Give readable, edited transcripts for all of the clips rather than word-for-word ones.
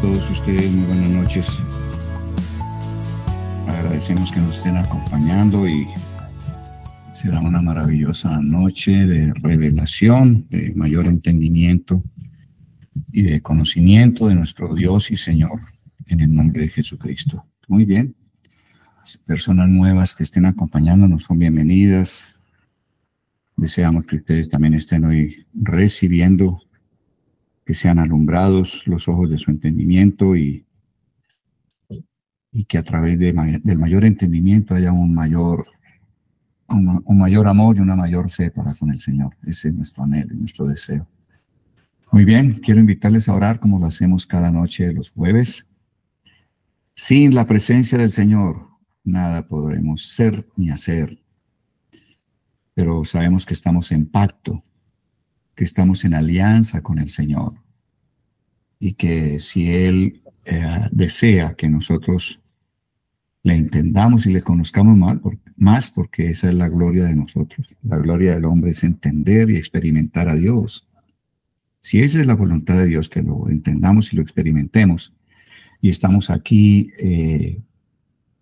Todos ustedes, muy buenas noches. Agradecemos que nos estén acompañando y será una maravillosa noche de revelación, de mayor entendimiento y de conocimiento de nuestro Dios y Señor en el nombre de Jesucristo. Muy bien. Las personas nuevas que estén acompañándonos son bienvenidas. Deseamos que ustedes también estén hoy recibiendo, que sean alumbrados los ojos de su entendimiento y que a través del mayor entendimiento haya un mayor amor y una mayor fe para con el Señor. Ese es nuestro anhelo y nuestro deseo. Muy bien, quiero invitarles a orar como lo hacemos cada noche de los jueves. Sin la presencia del Señor, nada podremos ser ni hacer. Pero sabemos que estamos en pacto, que estamos en alianza con el Señor. Y que si Él desea que nosotros le entendamos y le conozcamos más, porque esa es la gloria de nosotros. La gloria del hombre es entender y experimentar a Dios. Si esa es la voluntad de Dios, que lo entendamos y lo experimentemos, y estamos aquí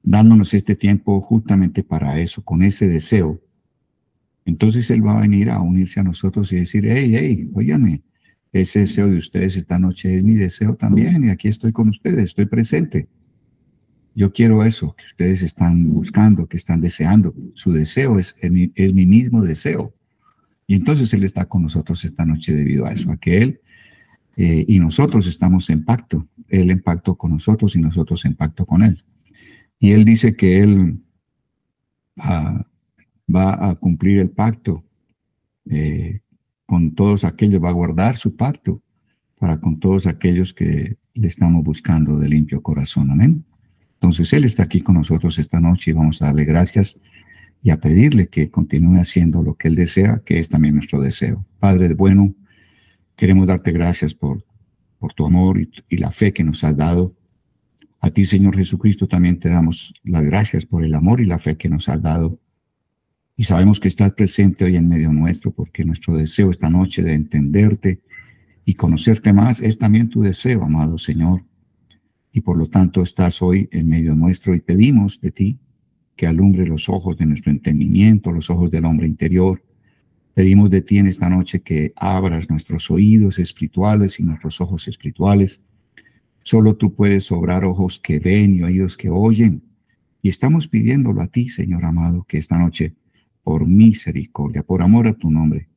dándonos este tiempo justamente para eso, con ese deseo, entonces Él va a venir a unirse a nosotros y decir: hey, óigame, ese deseo de ustedes esta noche es mi deseo también, y aquí estoy con ustedes, estoy presente. Yo quiero eso que ustedes están buscando, que están deseando. Su deseo es mi mismo deseo. Y entonces Él está con nosotros esta noche debido a eso, a que Él y nosotros estamos en pacto. Él en pacto con nosotros y nosotros en pacto con Él. Y Él dice que Él va a cumplir el pacto con todos aquellos, va a guardar su pacto para con todos aquellos que le estamos buscando de limpio corazón. Amén. Entonces Él está aquí con nosotros esta noche y vamos a darle gracias y a pedirle que continúe haciendo lo que Él desea, que es también nuestro deseo. Padre bueno, queremos darte gracias por tu amor y la fe que nos has dado. A ti, Señor Jesucristo, también te damos las gracias por el amor y la fe que nos has dado. Y sabemos que estás presente hoy en medio nuestro, porque nuestro deseo esta noche de entenderte y conocerte más es también tu deseo, amado Señor. Y por lo tanto estás hoy en medio nuestro y pedimos de ti que alumbre los ojos de nuestro entendimiento, los ojos del hombre interior. Pedimos de ti en esta noche que abras nuestros oídos espirituales y nuestros ojos espirituales. Solo tú puedes obrar ojos que ven y oídos que oyen. Y estamos pidiéndolo a ti, Señor amado, que esta noche, por misericordia, por amor a tu nombre,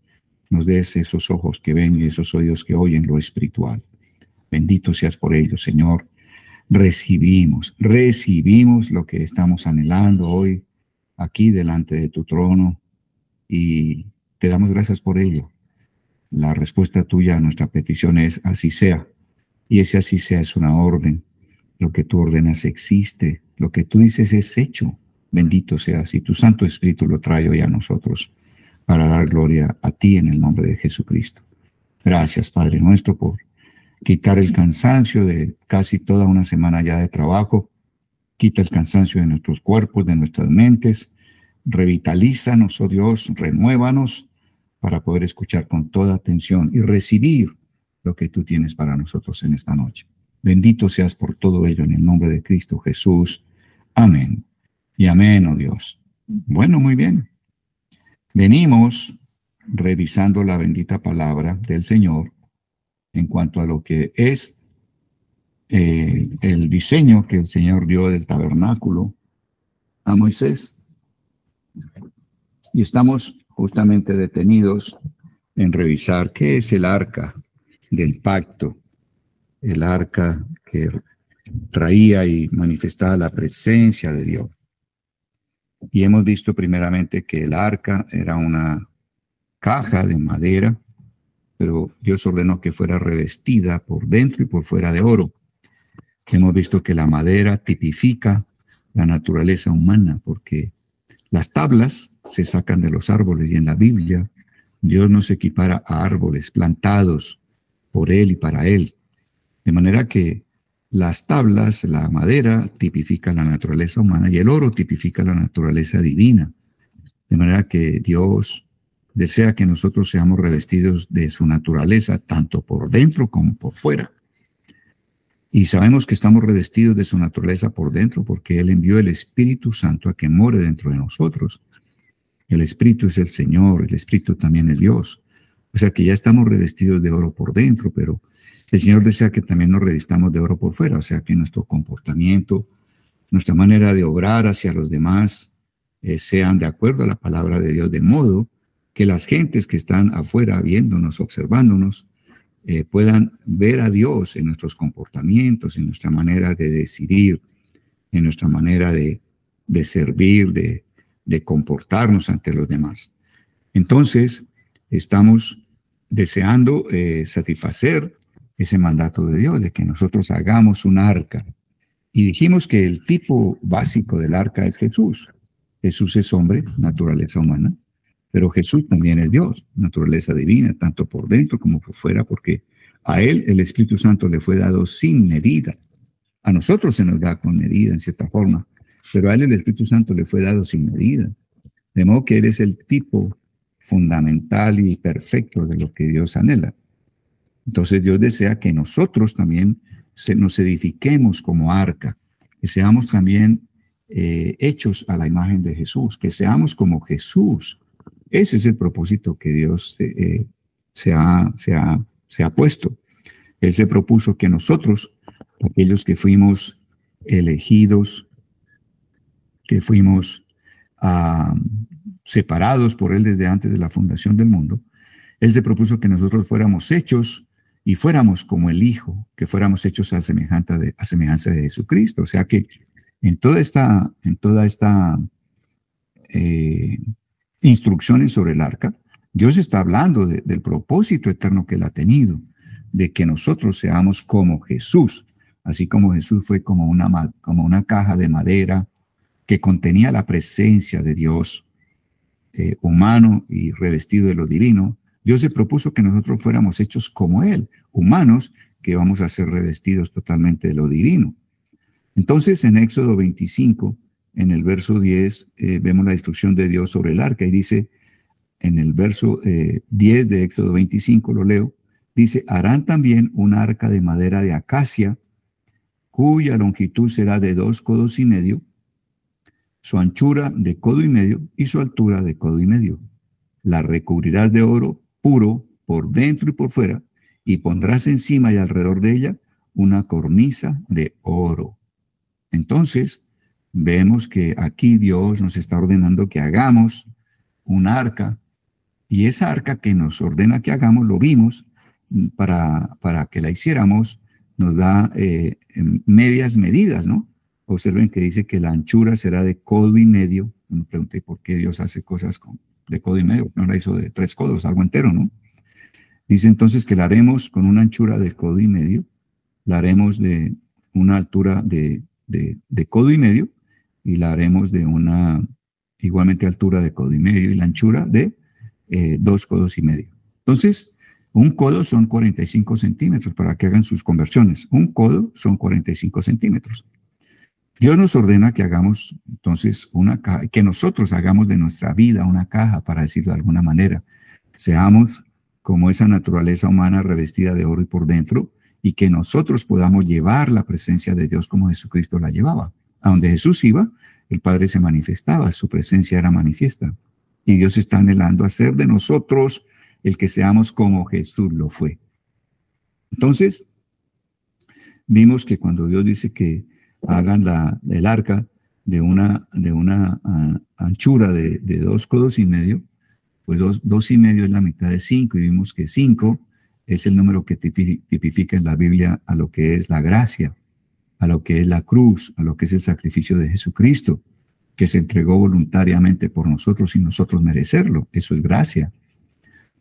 nos des esos ojos que ven y esos oídos que oyen lo espiritual. Bendito seas por ello, Señor. Recibimos lo que estamos anhelando hoy aquí delante de tu trono y te damos gracias por ello. La respuesta tuya a nuestra petición es así sea, y ese así sea es una orden. Lo que tú ordenas existe, lo que tú dices es hecho. Bendito seas, y tu Santo Espíritu lo trae hoy a nosotros para dar gloria a ti en el nombre de Jesucristo. Gracias, Padre nuestro, por quitar el cansancio de casi toda una semana ya de trabajo. Quita el cansancio de nuestros cuerpos, de nuestras mentes. Revitalízanos, oh Dios, renuévanos para poder escuchar con toda atención y recibir lo que tú tienes para nosotros en esta noche. Bendito seas por todo ello en el nombre de Cristo Jesús. Amén. Y amén, oh Dios. Bueno, muy bien. Venimos revisando la bendita palabra del Señor en cuanto a lo que es el diseño que el Señor dio del tabernáculo a Moisés. Y estamos justamente detenidos en revisar qué es el arca del pacto, el arca que traía y manifestaba la presencia de Dios. Y hemos visto primeramente que el arca era una caja de madera, pero Dios ordenó que fuera revestida por dentro y por fuera de oro. Hemos visto que la madera tipifica la naturaleza humana, porque las tablas se sacan de los árboles y en la Biblia Dios nos equipara a árboles plantados por Él y para Él. De manera que las tablas, la madera, tipifica la naturaleza humana y el oro tipifica la naturaleza divina. De manera que Dios desea que nosotros seamos revestidos de su naturaleza, tanto por dentro como por fuera. Y sabemos que estamos revestidos de su naturaleza por dentro porque Él envió el Espíritu Santo a que more dentro de nosotros. El Espíritu es el Señor, el Espíritu también es Dios. O sea que ya estamos revestidos de oro por dentro, pero el Señor desea que también nos revistamos de oro por fuera, o sea que nuestro comportamiento, nuestra manera de obrar hacia los demás sean de acuerdo a la palabra de Dios, de modo que las gentes que están afuera viéndonos, observándonos, puedan ver a Dios en nuestros comportamientos, en nuestra manera de decidir, en nuestra manera de servir, de comportarnos ante los demás. Entonces, estamos deseando satisfacer ese mandato de Dios, de que nosotros hagamos un arca. Y dijimos que el tipo básico del arca es Jesús. Jesús es hombre, naturaleza humana, pero Jesús también es Dios, naturaleza divina, tanto por dentro como por fuera, porque a Él el Espíritu Santo le fue dado sin medida. A nosotros se nos da con medida, en cierta forma, pero a Él el Espíritu Santo le fue dado sin medida. De modo que Él es el tipo fundamental y perfecto de lo que Dios anhela. Entonces Dios desea que nosotros también nos edifiquemos como arca, que seamos también hechos a la imagen de Jesús, que seamos como Jesús. Ese es el propósito que Dios se ha puesto. Él se propuso que nosotros, aquellos que fuimos elegidos, que fuimos separados por Él desde antes de la fundación del mundo, Él se propuso que nosotros fuéramos hechos y fuéramos como el Hijo, que fuéramos hechos a semejanza de Jesucristo. O sea que en toda esta instrucciones sobre el arca, Dios está hablando del propósito eterno que Él ha tenido, de que nosotros seamos como Jesús, así como Jesús fue como una caja de madera que contenía la presencia de Dios humano y revestido de lo divino. Dios se propuso que nosotros fuéramos hechos como Él, humanos, que vamos a ser revestidos totalmente de lo divino. Entonces, en Éxodo 25, en el verso 10, vemos la instrucción de Dios sobre el arca y dice, en el verso 10 de Éxodo 25, lo leo, dice, harán también un arca de madera de acacia, cuya longitud será de 2 codos y medio, su anchura de codo y medio y su altura de codo y medio. La recubrirás de oro puro por dentro y por fuera, y pondrás encima y alrededor de ella una cornisa de oro. Entonces, vemos que aquí Dios nos está ordenando que hagamos un arca, y esa arca que nos ordena que hagamos, lo vimos, para que la hiciéramos, nos da medias medidas, ¿no? Observen que dice que la anchura será de codo y medio. Me pregunté por qué Dios hace cosas de codo y medio, no la hizo de 3 codos, algo entero, ¿no? Dice entonces que la haremos con una anchura de codo y medio, la haremos de una altura de codo y medio, y la haremos de una igualmente altura de codo y medio, y la anchura de 2 codos y medio. Entonces, un codo son 45 centímetros, para que hagan sus conversiones. Un codo son 45 centímetros. Dios nos ordena que hagamos entonces una caja, que nosotros hagamos de nuestra vida una caja, para decirlo de alguna manera. Seamos como esa naturaleza humana revestida de oro y por dentro, y que nosotros podamos llevar la presencia de Dios como Jesucristo la llevaba. A donde Jesús iba, el Padre se manifestaba, su presencia era manifiesta. Y Dios está anhelando hacer de nosotros el que seamos como Jesús lo fue. Entonces, vimos que cuando Dios dice que hagan el arca de una anchura de 2 codos y medio, pues 2 y medio es la mitad de 5, y vimos que 5 es el número que tipifica en la Biblia a lo que es la gracia, a lo que es la cruz, a lo que es el sacrificio de Jesucristo, que se entregó voluntariamente por nosotros sin nosotros merecerlo. Eso es gracia.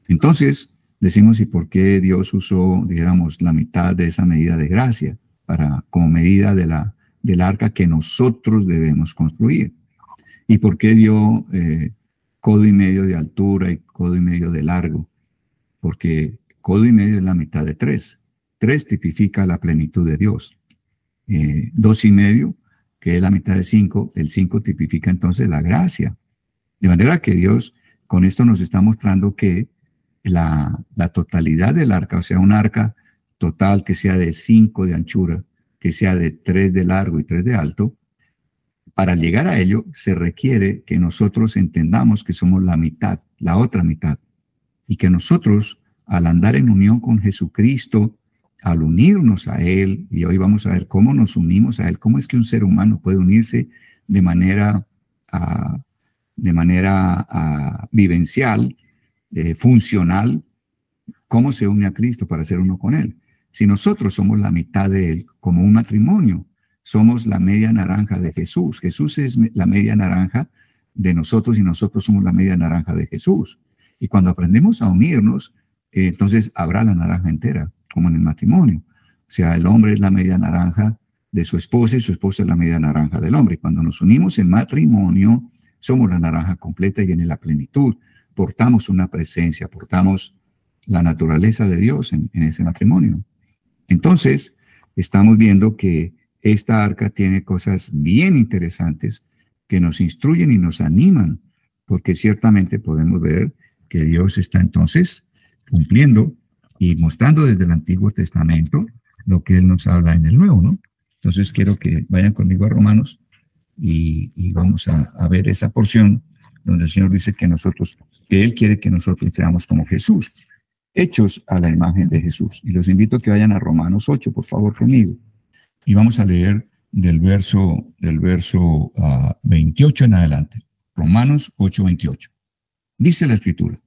Entonces, decimos, ¿y por qué Dios usó, dijéramos, la mitad de esa medida de gracia como medida del arca que nosotros debemos construir? ¿Y por qué dio codo y medio de altura y codo y medio de largo? Porque codo y medio es la mitad de 3. 3 tipifica la plenitud de Dios. 2 y medio, que es la mitad de 5, el 5 tipifica entonces la gracia. De manera que Dios con esto nos está mostrando que la totalidad del arca, o sea, un arca total que sea de 5 de anchura, que sea de 3 de largo y 3 de alto. Para llegar a ello se requiere que nosotros entendamos que somos la mitad, la otra mitad, y que nosotros, al andar en unión con Jesucristo, al unirnos a Él, y hoy vamos a ver cómo nos unimos a Él, cómo es que un ser humano puede unirse de manera vivencial, funcional, cómo se une a Cristo para ser uno con Él. Si nosotros somos la mitad de Él, como un matrimonio, somos la media naranja de Jesús. Jesús es la media naranja de nosotros y nosotros somos la media naranja de Jesús. Y cuando aprendemos a unirnos, entonces habrá la naranja entera, como en el matrimonio. O sea, el hombre es la media naranja de su esposa y su esposa es la media naranja del hombre. Y cuando nos unimos en matrimonio, somos la naranja completa y viene la plenitud. Portamos una presencia, portamos la naturaleza de Dios en ese matrimonio. Entonces, estamos viendo que esta arca tiene cosas bien interesantes que nos instruyen y nos animan, porque ciertamente podemos ver que Dios está entonces cumpliendo y mostrando desde el Antiguo Testamento lo que Él nos habla en el Nuevo, ¿no? Entonces quiero que vayan conmigo a Romanos y vamos a ver esa porción donde el Señor dice que Él quiere que nosotros seamos como Jesús, hechos a la imagen de Jesús. Y los invito a que vayan a Romanos 8, por favor, conmigo. Y vamos a leer del verso 28 en adelante. Romanos 8, 28. Dice la Escritura: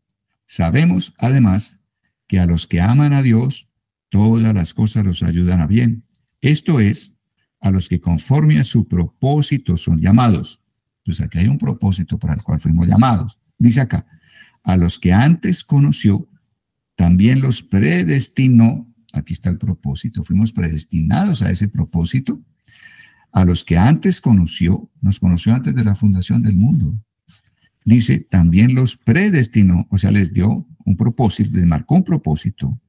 sabemos, además, que a los que aman a Dios, todas las cosas los ayudan a bien. Esto es, a los que conforme a su propósito son llamados. Pues aquí hay un propósito para el cual fuimos llamados. Dice acá: a los que antes conoció, también los predestinó. Aquí está el propósito. Fuimos predestinados a ese propósito. A los que antes conoció, nos conoció antes de la fundación del mundo. Dice, también los predestinó, o sea, les dio un propósito, les marcó un propósito.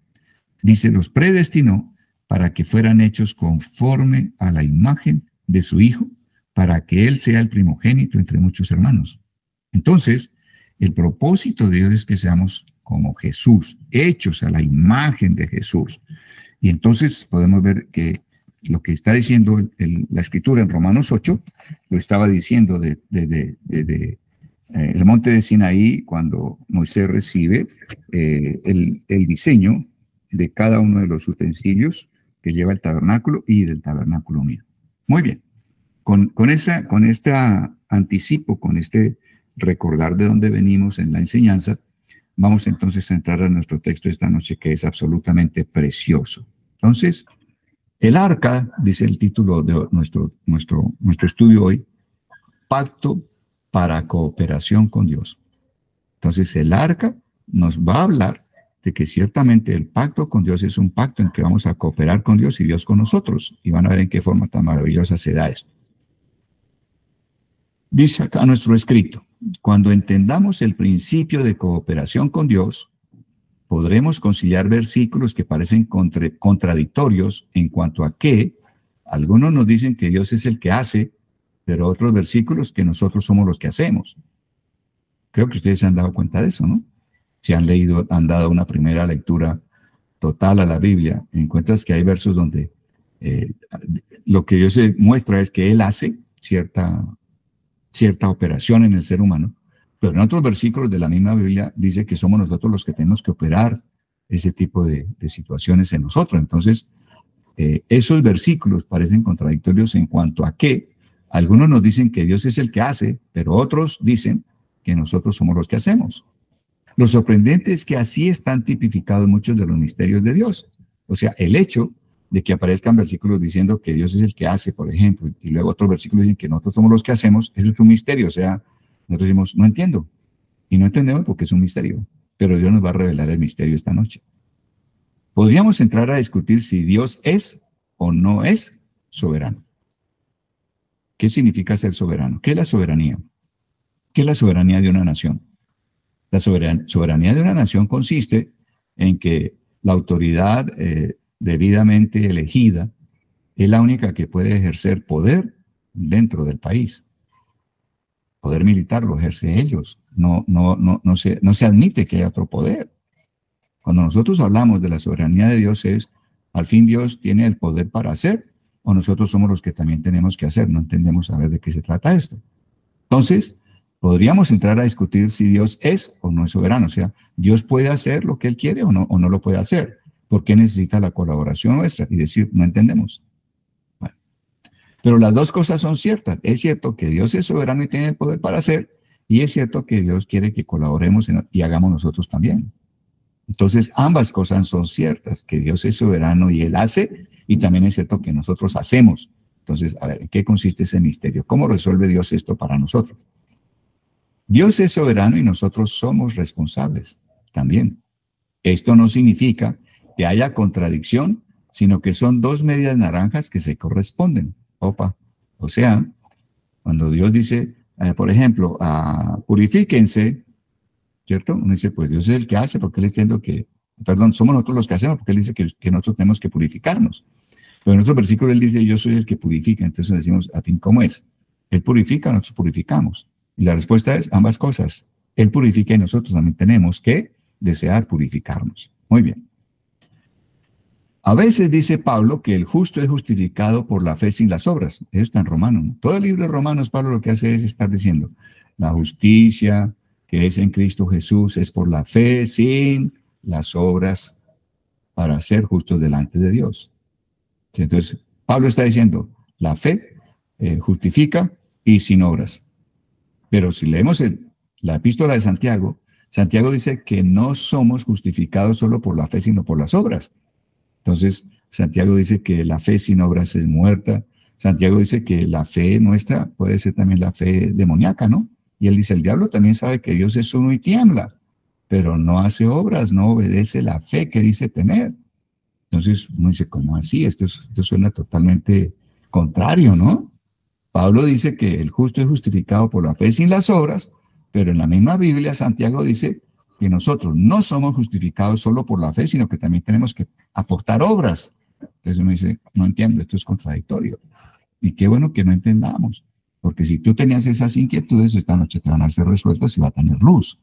Dice, los predestinó para que fueran hechos conforme a la imagen de su Hijo, para que Él sea el primogénito entre muchos hermanos. Entonces, el propósito de Dios es que seamos como Jesús, hechos a la imagen de Jesús. Y entonces podemos ver que lo que está diciendo la Escritura en Romanos 8, lo estaba diciendo desde el monte de Sinaí, cuando Moisés recibe el diseño de cada uno de los utensilios que lleva el tabernáculo y del tabernáculo mío. Muy bien. Con este anticipo, con este recordar de dónde venimos en la enseñanza, vamos entonces a entrar a nuestro texto esta noche, que es absolutamente precioso. Entonces, el arca, dice el título de nuestro estudio hoy, pacto para cooperación con Dios. Entonces, el arca nos va a hablar de que ciertamente el pacto con Dios es un pacto en que vamos a cooperar con Dios y Dios con nosotros. Y van a ver en qué forma tan maravillosa se da esto. Dice acá nuestro escrito: cuando entendamos el principio de cooperación con Dios, podremos conciliar versículos que parecen contradictorios en cuanto a que algunos nos dicen que Dios es el que hace, pero otros versículos que nosotros somos los que hacemos. Creo que ustedes se han dado cuenta de eso, ¿no? Si han leído, han dado una primera lectura total a la Biblia, encuentras que hay versos donde lo que Dios muestra es que Él hace cierta operación en el ser humano, pero en otros versículos de la misma Biblia dice que somos nosotros los que tenemos que operar ese tipo de situaciones en nosotros. Entonces, esos versículos parecen contradictorios en cuanto a que algunos nos dicen que Dios es el que hace, pero otros dicen que nosotros somos los que hacemos. Lo sorprendente es que así están tipificados muchos de los misterios de Dios. O sea, el hecho de que aparezcan versículos diciendo que Dios es el que hace, por ejemplo, y luego otros versículos dicen que nosotros somos los que hacemos, eso es un misterio. O sea, nosotros decimos, no entiendo. Y no entendemos porque es un misterio. Pero Dios nos va a revelar el misterio esta noche. Podríamos entrar a discutir si Dios es o no es soberano. ¿Qué significa ser soberano? ¿Qué es la soberanía? ¿Qué es la soberanía de una nación? La soberanía de una nación consiste en que la autoridad debidamente elegida es la única que puede ejercer poder dentro del país. Poder militar lo ejerce ellos. No se admite que haya otro poder. Cuando nosotros hablamos de la soberanía de Dios al fin Dios tiene el poder para hacer o nosotros somos los que también tenemos que hacer. No entendemos a ver de qué se trata esto. Entonces, podríamos entrar a discutir si Dios es o no es soberano. O sea, Dios puede hacer lo que Él quiere o no lo puede hacer. ¿Por qué necesita la colaboración nuestra? Y decir, no entendemos. Bueno, pero las dos cosas son ciertas. Es cierto que Dios es soberano y tiene el poder para hacer, y es cierto que Dios quiere que colaboremos y hagamos nosotros también. Entonces, ambas cosas son ciertas, que Dios es soberano y Él hace, y también es cierto que nosotros hacemos. Entonces, a ver, ¿en qué consiste ese misterio? ¿Cómo resuelve Dios esto para nosotros? Dios es soberano y nosotros somos responsables también. Esto no significa que haya contradicción, sino que son dos medias naranjas que se corresponden. Opa. O sea, cuando Dios dice, por ejemplo, purifíquense, ¿cierto? Uno dice, pues Dios es el que hace, porque Él está diciendo que, perdón, somos nosotros los que hacemos, porque Él dice que nosotros tenemos que purificarnos. Pero en otro versículo Él dice, yo soy el que purifica. Entonces decimos, ¿a ti cómo es? Él purifica, nosotros purificamos. Y la respuesta es ambas cosas. Él purifica y nosotros también tenemos que desear purificarnos. Muy bien. A veces dice Pablo que el justo es justificado por la fe sin las obras. Eso está en Romanos, ¿no? Todo el libro de Romanos, Pablo lo que hace es estar diciendo, la justicia que es en Cristo Jesús es por la fe sin las obras para ser justos delante de Dios. Entonces, Pablo está diciendo, la fe justifica y sin obras. Pero si leemos la epístola de Santiago, Santiago dice que no somos justificados solo por la fe, sino por las obras. Entonces, Santiago dice que la fe sin obras es muerta. Santiago dice que la fe nuestra puede ser también la fe demoníaca, ¿no? Y él dice, el diablo también sabe que Dios es uno y tiembla, pero no hace obras, no obedece la fe que dice tener. Entonces, uno dice, ¿cómo así? Esto suena totalmente contrario, ¿no? Pablo dice que el justo es justificado por la fe sin las obras, pero en la misma Biblia Santiago dice que nosotros no somos justificados solo por la fe, sino que también tenemos que aportar obras. Entonces uno dice, no entiendo, esto es contradictorio. Y qué bueno que no entendamos, porque si tú tenías esas inquietudes, esta noche te van a ser resueltas y va a tener luz.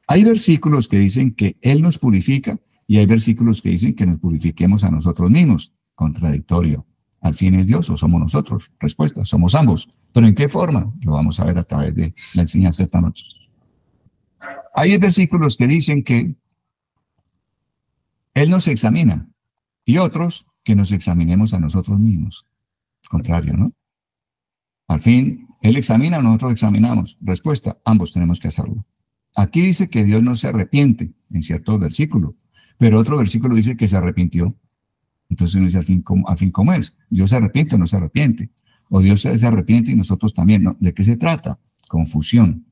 Hay versículos que dicen que Él nos purifica y hay versículos que dicen que nos purifiquemos a nosotros mismos. Contradictorio. ¿Al fin es Dios o somos nosotros? Respuesta, somos ambos. ¿Pero en qué forma? Lo vamos a ver a través de la enseñanza esta noche. Hay versículos que dicen que Él nos examina y otros que nos examinemos a nosotros mismos. Contrario, ¿no? Al fin, Él examina o nosotros examinamos. Respuesta, ambos tenemos que hacerlo. Aquí dice que Dios no se arrepiente en cierto versículo, pero otro versículo dice que se arrepintió. Entonces uno dice, al fin, ¿cómo es? ¿Dios se arrepiente o no se arrepiente? ¿O Dios se arrepiente y nosotros también? ¿No? ¿De qué se trata? Confusión.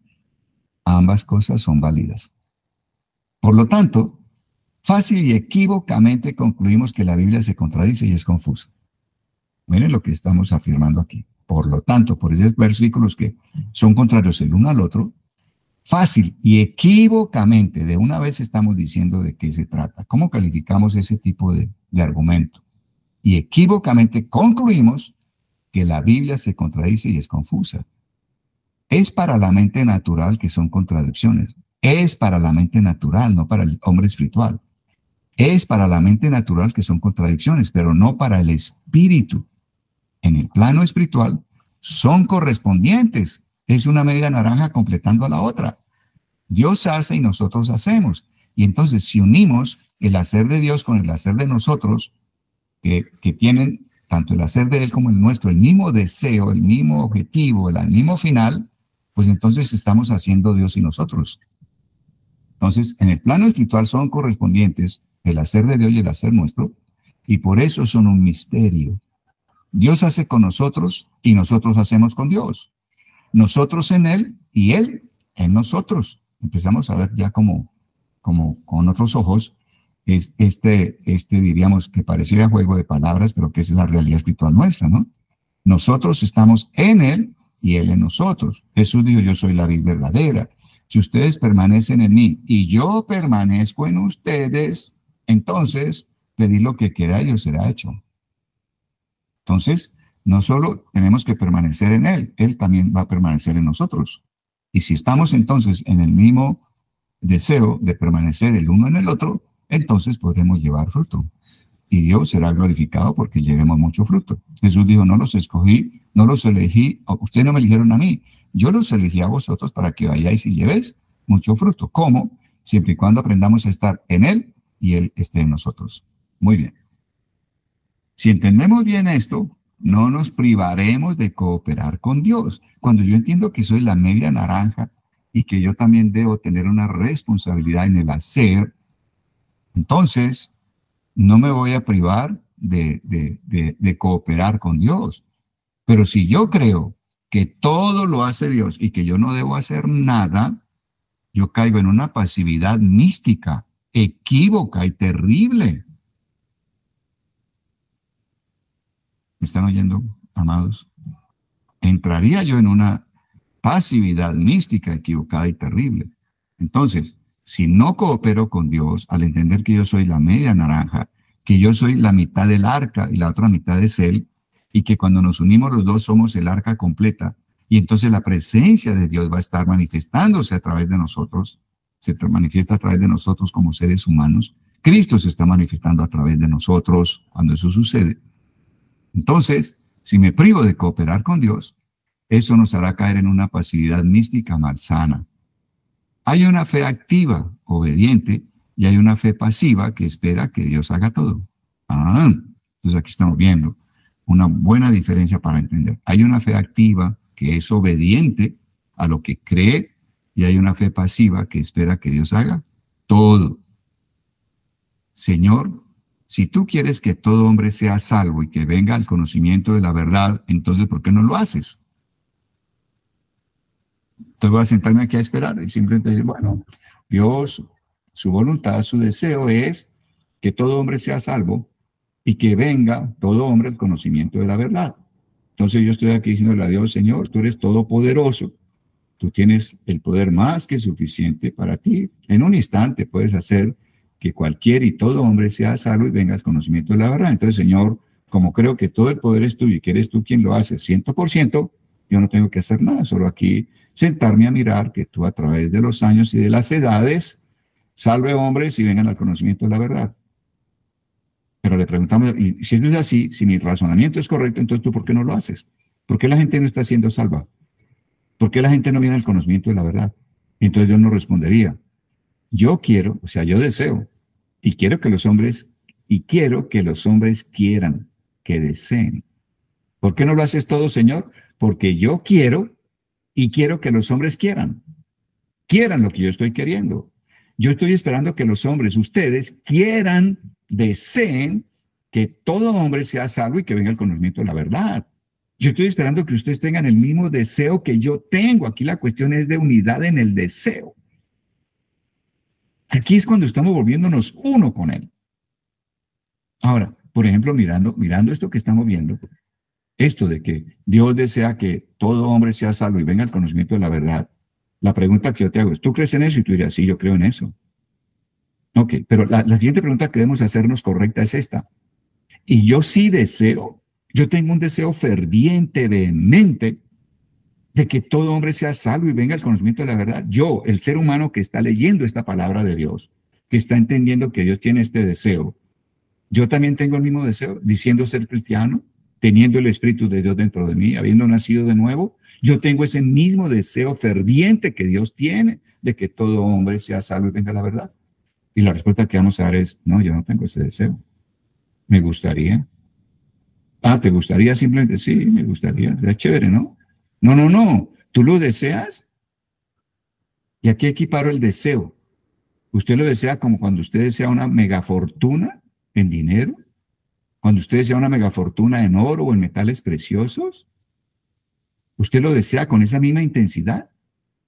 Ambas cosas son válidas. Por lo tanto, fácil y equívocamente concluimos que la Biblia se contradice y es confusa. Miren lo que estamos afirmando aquí. Por lo tanto, por esos versículos que son contrarios el uno al otro, fácil y equívocamente, de una vez estamos diciendo de qué se trata. ¿Cómo calificamos ese tipo de argumento? Y equívocamente concluimos que la Biblia se contradice y es confusa. Es para la mente natural que son contradicciones. Es para la mente natural, no para el hombre espiritual. Es para la mente natural que son contradicciones, pero no para el espíritu. En el plano espiritual son correspondientes. Es una media naranja completando a la otra. Dios hace y nosotros hacemos. Y entonces, si unimos el hacer de Dios con el hacer de nosotros, que tienen tanto el hacer de Él como el nuestro, el mismo deseo, el mismo objetivo, el mismo final, pues entonces estamos haciendo Dios y nosotros. Entonces, en el plano espiritual son correspondientes el hacer de Dios y el hacer nuestro, y por eso son un misterio. Dios hace con nosotros y nosotros hacemos con Dios. Nosotros en Él y Él en nosotros. Empezamos a ver ya como con otros ojos diríamos que pareciera juego de palabras, pero que es la realidad espiritual nuestra, ¿no? Nosotros estamos en Él y Él en nosotros. Jesús dijo, yo soy la vid verdadera. Si ustedes permanecen en mí y yo permanezco en ustedes, entonces pedid lo que queráis y os será hecho. Entonces, no solo tenemos que permanecer en Él, Él también va a permanecer en nosotros. Y si estamos entonces en el mismo deseo de permanecer el uno en el otro, entonces podremos llevar fruto. y Dios será glorificado porque llevemos mucho fruto. Jesús dijo, no los escogí, no los elegí, ustedes no me eligieron a mí, yo los elegí a vosotros para que vayáis y llevéis mucho fruto. ¿Cómo? Siempre y cuando aprendamos a estar en Él y Él esté en nosotros. Muy bien. Si entendemos bien esto, no nos privaremos de cooperar con Dios. Cuando yo entiendo que soy la media naranja y que yo también debo tener una responsabilidad en el hacer, entonces no me voy a privar de cooperar con Dios. Pero si yo creo que todo lo hace Dios y que yo no debo hacer nada, yo caigo en una pasividad mística, equívoca y terrible. ¿Me están oyendo, amados? Entraría yo en una pasividad mística, equivocada y terrible. Entonces, si no coopero con Dios, al entender que yo soy la media naranja, que yo soy la mitad del arca y la otra mitad es Él, y que cuando nos unimos los dos somos el arca completa, y entonces la presencia de Dios va a estar manifestándose a través de nosotros, se manifiesta a través de nosotros como seres humanos. Cristo se está manifestando a través de nosotros cuando eso sucede. Entonces, si me privo de cooperar con Dios, eso nos hará caer en una pasividad mística malsana. Hay una fe activa, obediente, y hay una fe pasiva que espera que Dios haga todo. Entonces aquí estamos viendo una buena diferencia para entender. Hay una fe activa que es obediente a lo que cree y hay una fe pasiva que espera que Dios haga todo. Señor, si tú quieres que todo hombre sea salvo y que venga al conocimiento de la verdad, entonces ¿por qué no lo haces? Entonces voy a sentarme aquí a esperar y simplemente decir, bueno, Dios, su voluntad, su deseo es que todo hombre sea salvo y que venga todo hombre al conocimiento de la verdad. Entonces yo estoy aquí diciéndole a Dios, Señor, tú eres todopoderoso, tú tienes el poder más que suficiente para ti. En un instante puedes hacer que cualquier y todo hombre sea salvo y venga al conocimiento de la verdad. Entonces, Señor, como creo que todo el poder es tuyo y que eres tú quien lo hace 100%, yo no tengo que hacer nada, solo aquí sentarme a mirar que tú a través de los años y de las edades salve hombres y vengan al conocimiento de la verdad. Pero le preguntamos, y si eso es así, si mi razonamiento es correcto, entonces tú ¿por qué no lo haces? ¿Por qué la gente no está siendo salva? ¿Por qué la gente no viene al conocimiento de la verdad? Y entonces yo no respondería, yo quiero, o sea, yo deseo, y quiero que los hombres quieran, que deseen. ¿Por qué no lo haces todo, Señor? Porque yo quiero y quiero que los hombres quieran lo que yo estoy queriendo. Yo estoy esperando que los hombres, ustedes, quieran, deseen que todo hombre sea salvo y que venga el conocimiento de la verdad. Yo estoy esperando que ustedes tengan el mismo deseo que yo tengo. Aquí la cuestión es de unidad en el deseo. Aquí es cuando estamos volviéndonos uno con Él. Ahora, por ejemplo, mirando esto que estamos viendo, esto de que Dios desea que todo hombre sea salvo y venga al conocimiento de la verdad, la pregunta que yo te hago es, ¿tú crees en eso? Y tú dirás, sí, yo creo en eso. Ok, pero la siguiente pregunta que debemos hacernos correcta es esta. Y yo sí deseo, yo tengo un deseo ferviente, vehemente, de que todo hombre sea salvo y venga al conocimiento de la verdad. Yo, el ser humano que está leyendo esta palabra de Dios, que está entendiendo que Dios tiene este deseo, yo también tengo el mismo deseo, diciendo ser cristiano, teniendo el Espíritu de Dios dentro de mí, habiendo nacido de nuevo, yo tengo ese mismo deseo ferviente que Dios tiene de que todo hombre sea salvo y venga a la verdad. Y la respuesta que vamos a dar es, no, yo no tengo ese deseo. Me gustaría. ¿Te gustaría simplemente? Sí, me gustaría. Es chévere, ¿no? No. ¿Tú lo deseas? Y aquí equiparo el deseo. ¿Usted lo desea como cuando usted desea una megafortuna en dinero? Cuando usted desea una megafortuna en oro o en metales preciosos, ¿usted lo desea con esa misma intensidad?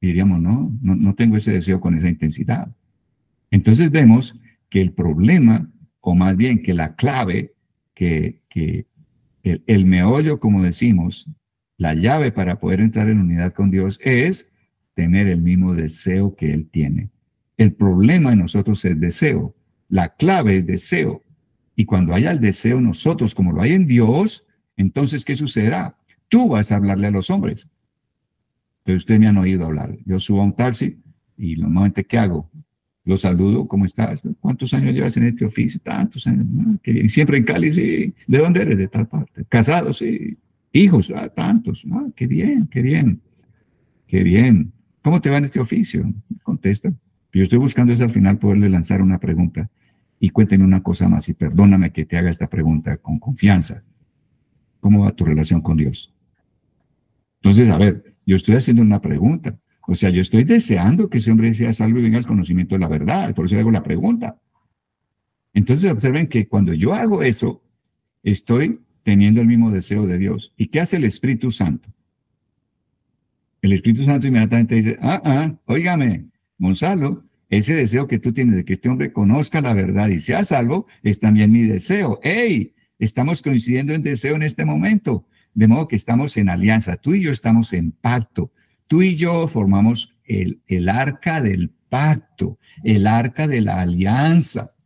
Y diríamos, no tengo ese deseo con esa intensidad. Entonces vemos que el problema, o más bien que la clave, que el meollo, como decimos, la llave para poder entrar en unidad con Dios es tener el mismo deseo que Él tiene. El problema en nosotros es deseo. La clave es deseo. Y cuando haya el deseo en nosotros, como lo hay en Dios, entonces, ¿qué sucederá? Tú vas a hablarle a los hombres. Pero ustedes me han oído hablar. Yo subo a un taxi y normalmente, ¿qué hago? Lo saludo, ¿cómo estás? ¿Cuántos años llevas en este oficio? Tantos años. Ah, qué bien. Siempre en Cali, sí. ¿De dónde eres? De tal parte. Casados, sí. Hijos, tantos. Ah, qué bien, qué bien, qué bien. ¿Cómo te va en este oficio? Contesta. Yo estoy buscando es al final poderle lanzar una pregunta. Y cuénteme una cosa más, y perdóname que te haga esta pregunta con confianza. ¿Cómo va tu relación con Dios? Entonces, a ver, yo estoy haciendo una pregunta. O sea, yo estoy deseando que ese hombre sea salvo y venga al conocimiento de la verdad. Por eso le hago la pregunta. Entonces, observen que cuando yo hago eso, estoy teniendo el mismo deseo de Dios. ¿Y qué hace el Espíritu Santo? El Espíritu Santo inmediatamente dice, óigame, Gonzalo, ese deseo que tú tienes de que este hombre conozca la verdad y sea salvo, es también mi deseo. ¡Ey! Estamos coincidiendo en deseo en este momento. De modo que estamos en alianza. Tú y yo estamos en pacto. Tú y yo formamos el arca del pacto, el arca de la alianza.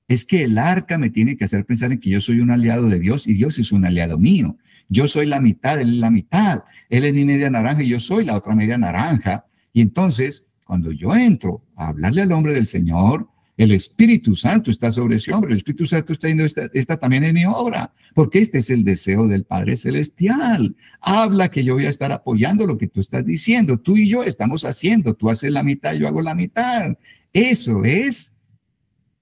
Es que el arca me tiene que hacer pensar en que yo soy un aliado de Dios y Dios es un aliado mío. Yo soy la mitad, Él es la mitad. Él es mi media naranja y yo soy la otra media naranja. Y entonces, cuando yo entro a hablarle al hombre del Señor, el Espíritu Santo está sobre ese hombre. El Espíritu Santo está diciendo, esta también es mi obra, porque este es el deseo del Padre Celestial. Habla que yo voy a estar apoyando lo que tú estás diciendo. Tú y yo estamos haciendo. Tú haces la mitad, yo hago la mitad. Eso es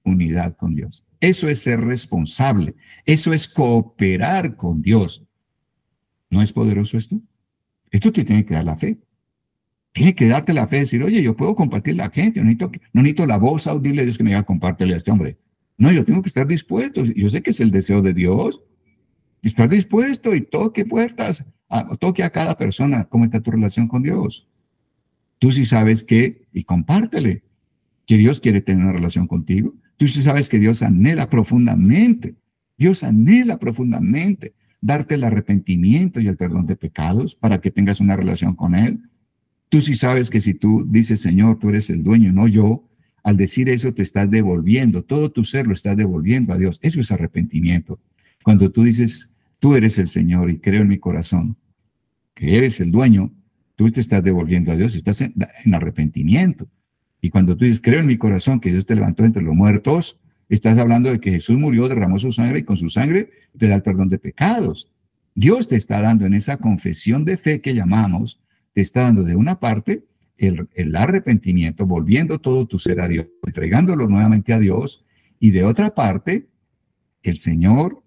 unidad con Dios. Eso es ser responsable. Eso es cooperar con Dios. ¿No es poderoso esto? Esto te tiene que dar la fe. Tiene que darte la fe, decir, oye, yo puedo compartir la gente, no necesito la voz audible de Dios que me diga, compártele a este hombre. No, yo tengo que estar dispuesto. Yo sé que es el deseo de Dios. Estar dispuesto y toque puertas, toque a cada persona. ¿Cómo está tu relación con Dios? Tú sí sabes que, y compártele, que Dios quiere tener una relación contigo. Tú sí sabes que Dios anhela profundamente darte el arrepentimiento y el perdón de pecados para que tengas una relación con Él. Tú sí sabes que si tú dices, Señor, tú eres el dueño, no yo, al decir eso te estás devolviendo, todo tu ser lo estás devolviendo a Dios. Eso es arrepentimiento. Cuando tú dices, tú eres el Señor y creo en mi corazón que eres el dueño, tú te estás devolviendo a Dios, estás en arrepentimiento. Y cuando tú dices, creo en mi corazón que Dios te levantó entre los muertos, estás hablando de que Jesús murió, derramó su sangre y con su sangre te da el perdón de pecados. Dios te está dando en esa confesión de fe que llamamos, te está dando de una parte el arrepentimiento, volviendo todo tu ser a Dios, entregándolo nuevamente a Dios, y de otra parte, el Señor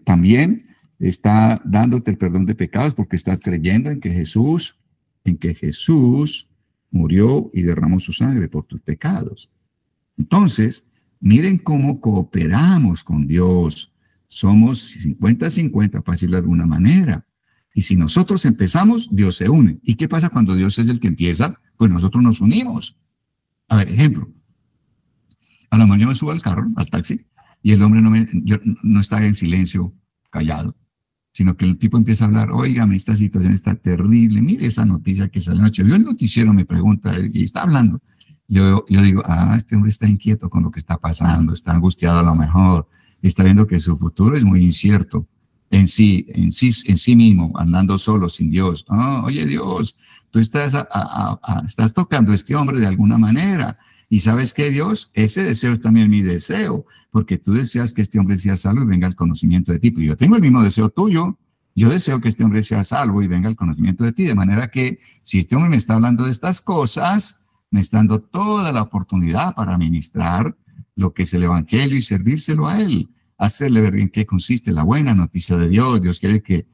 también está dándote el perdón de pecados porque estás creyendo en que Jesús murió y derramó su sangre por tus pecados. Entonces, miren cómo cooperamos con Dios. Somos 50-50, para decirlo de alguna manera. Y si nosotros empezamos, Dios se une. ¿Y qué pasa cuando Dios es el que empieza? Pues nosotros nos unimos. A ver, ejemplo. A la mañana yo me subo al carro, al taxi, y el hombre no está en silencio, callado, sino que el tipo empieza a hablar, óigame, esta situación está terrible, mire esa noticia que salió anoche. Vio el noticiero, me pregunta, y está hablando. Yo digo, este hombre está inquieto con lo que está pasando, está angustiado a lo mejor, está viendo que su futuro es muy incierto en sí mismo, andando solo, sin Dios. Oye Dios, tú estás tocando a este hombre de alguna manera. Y ¿sabes qué, Dios? Ese deseo es también mi deseo, porque tú deseas que este hombre sea salvo y venga al conocimiento de ti. Pero yo tengo el mismo deseo tuyo. Yo deseo que este hombre sea salvo y venga al conocimiento de ti. De manera que si este hombre me está hablando de estas cosas, me está dando toda la oportunidad para ministrar lo que es el Evangelio y servírselo a él, hacerle ver en qué consiste la buena noticia de Dios. Dios quiere que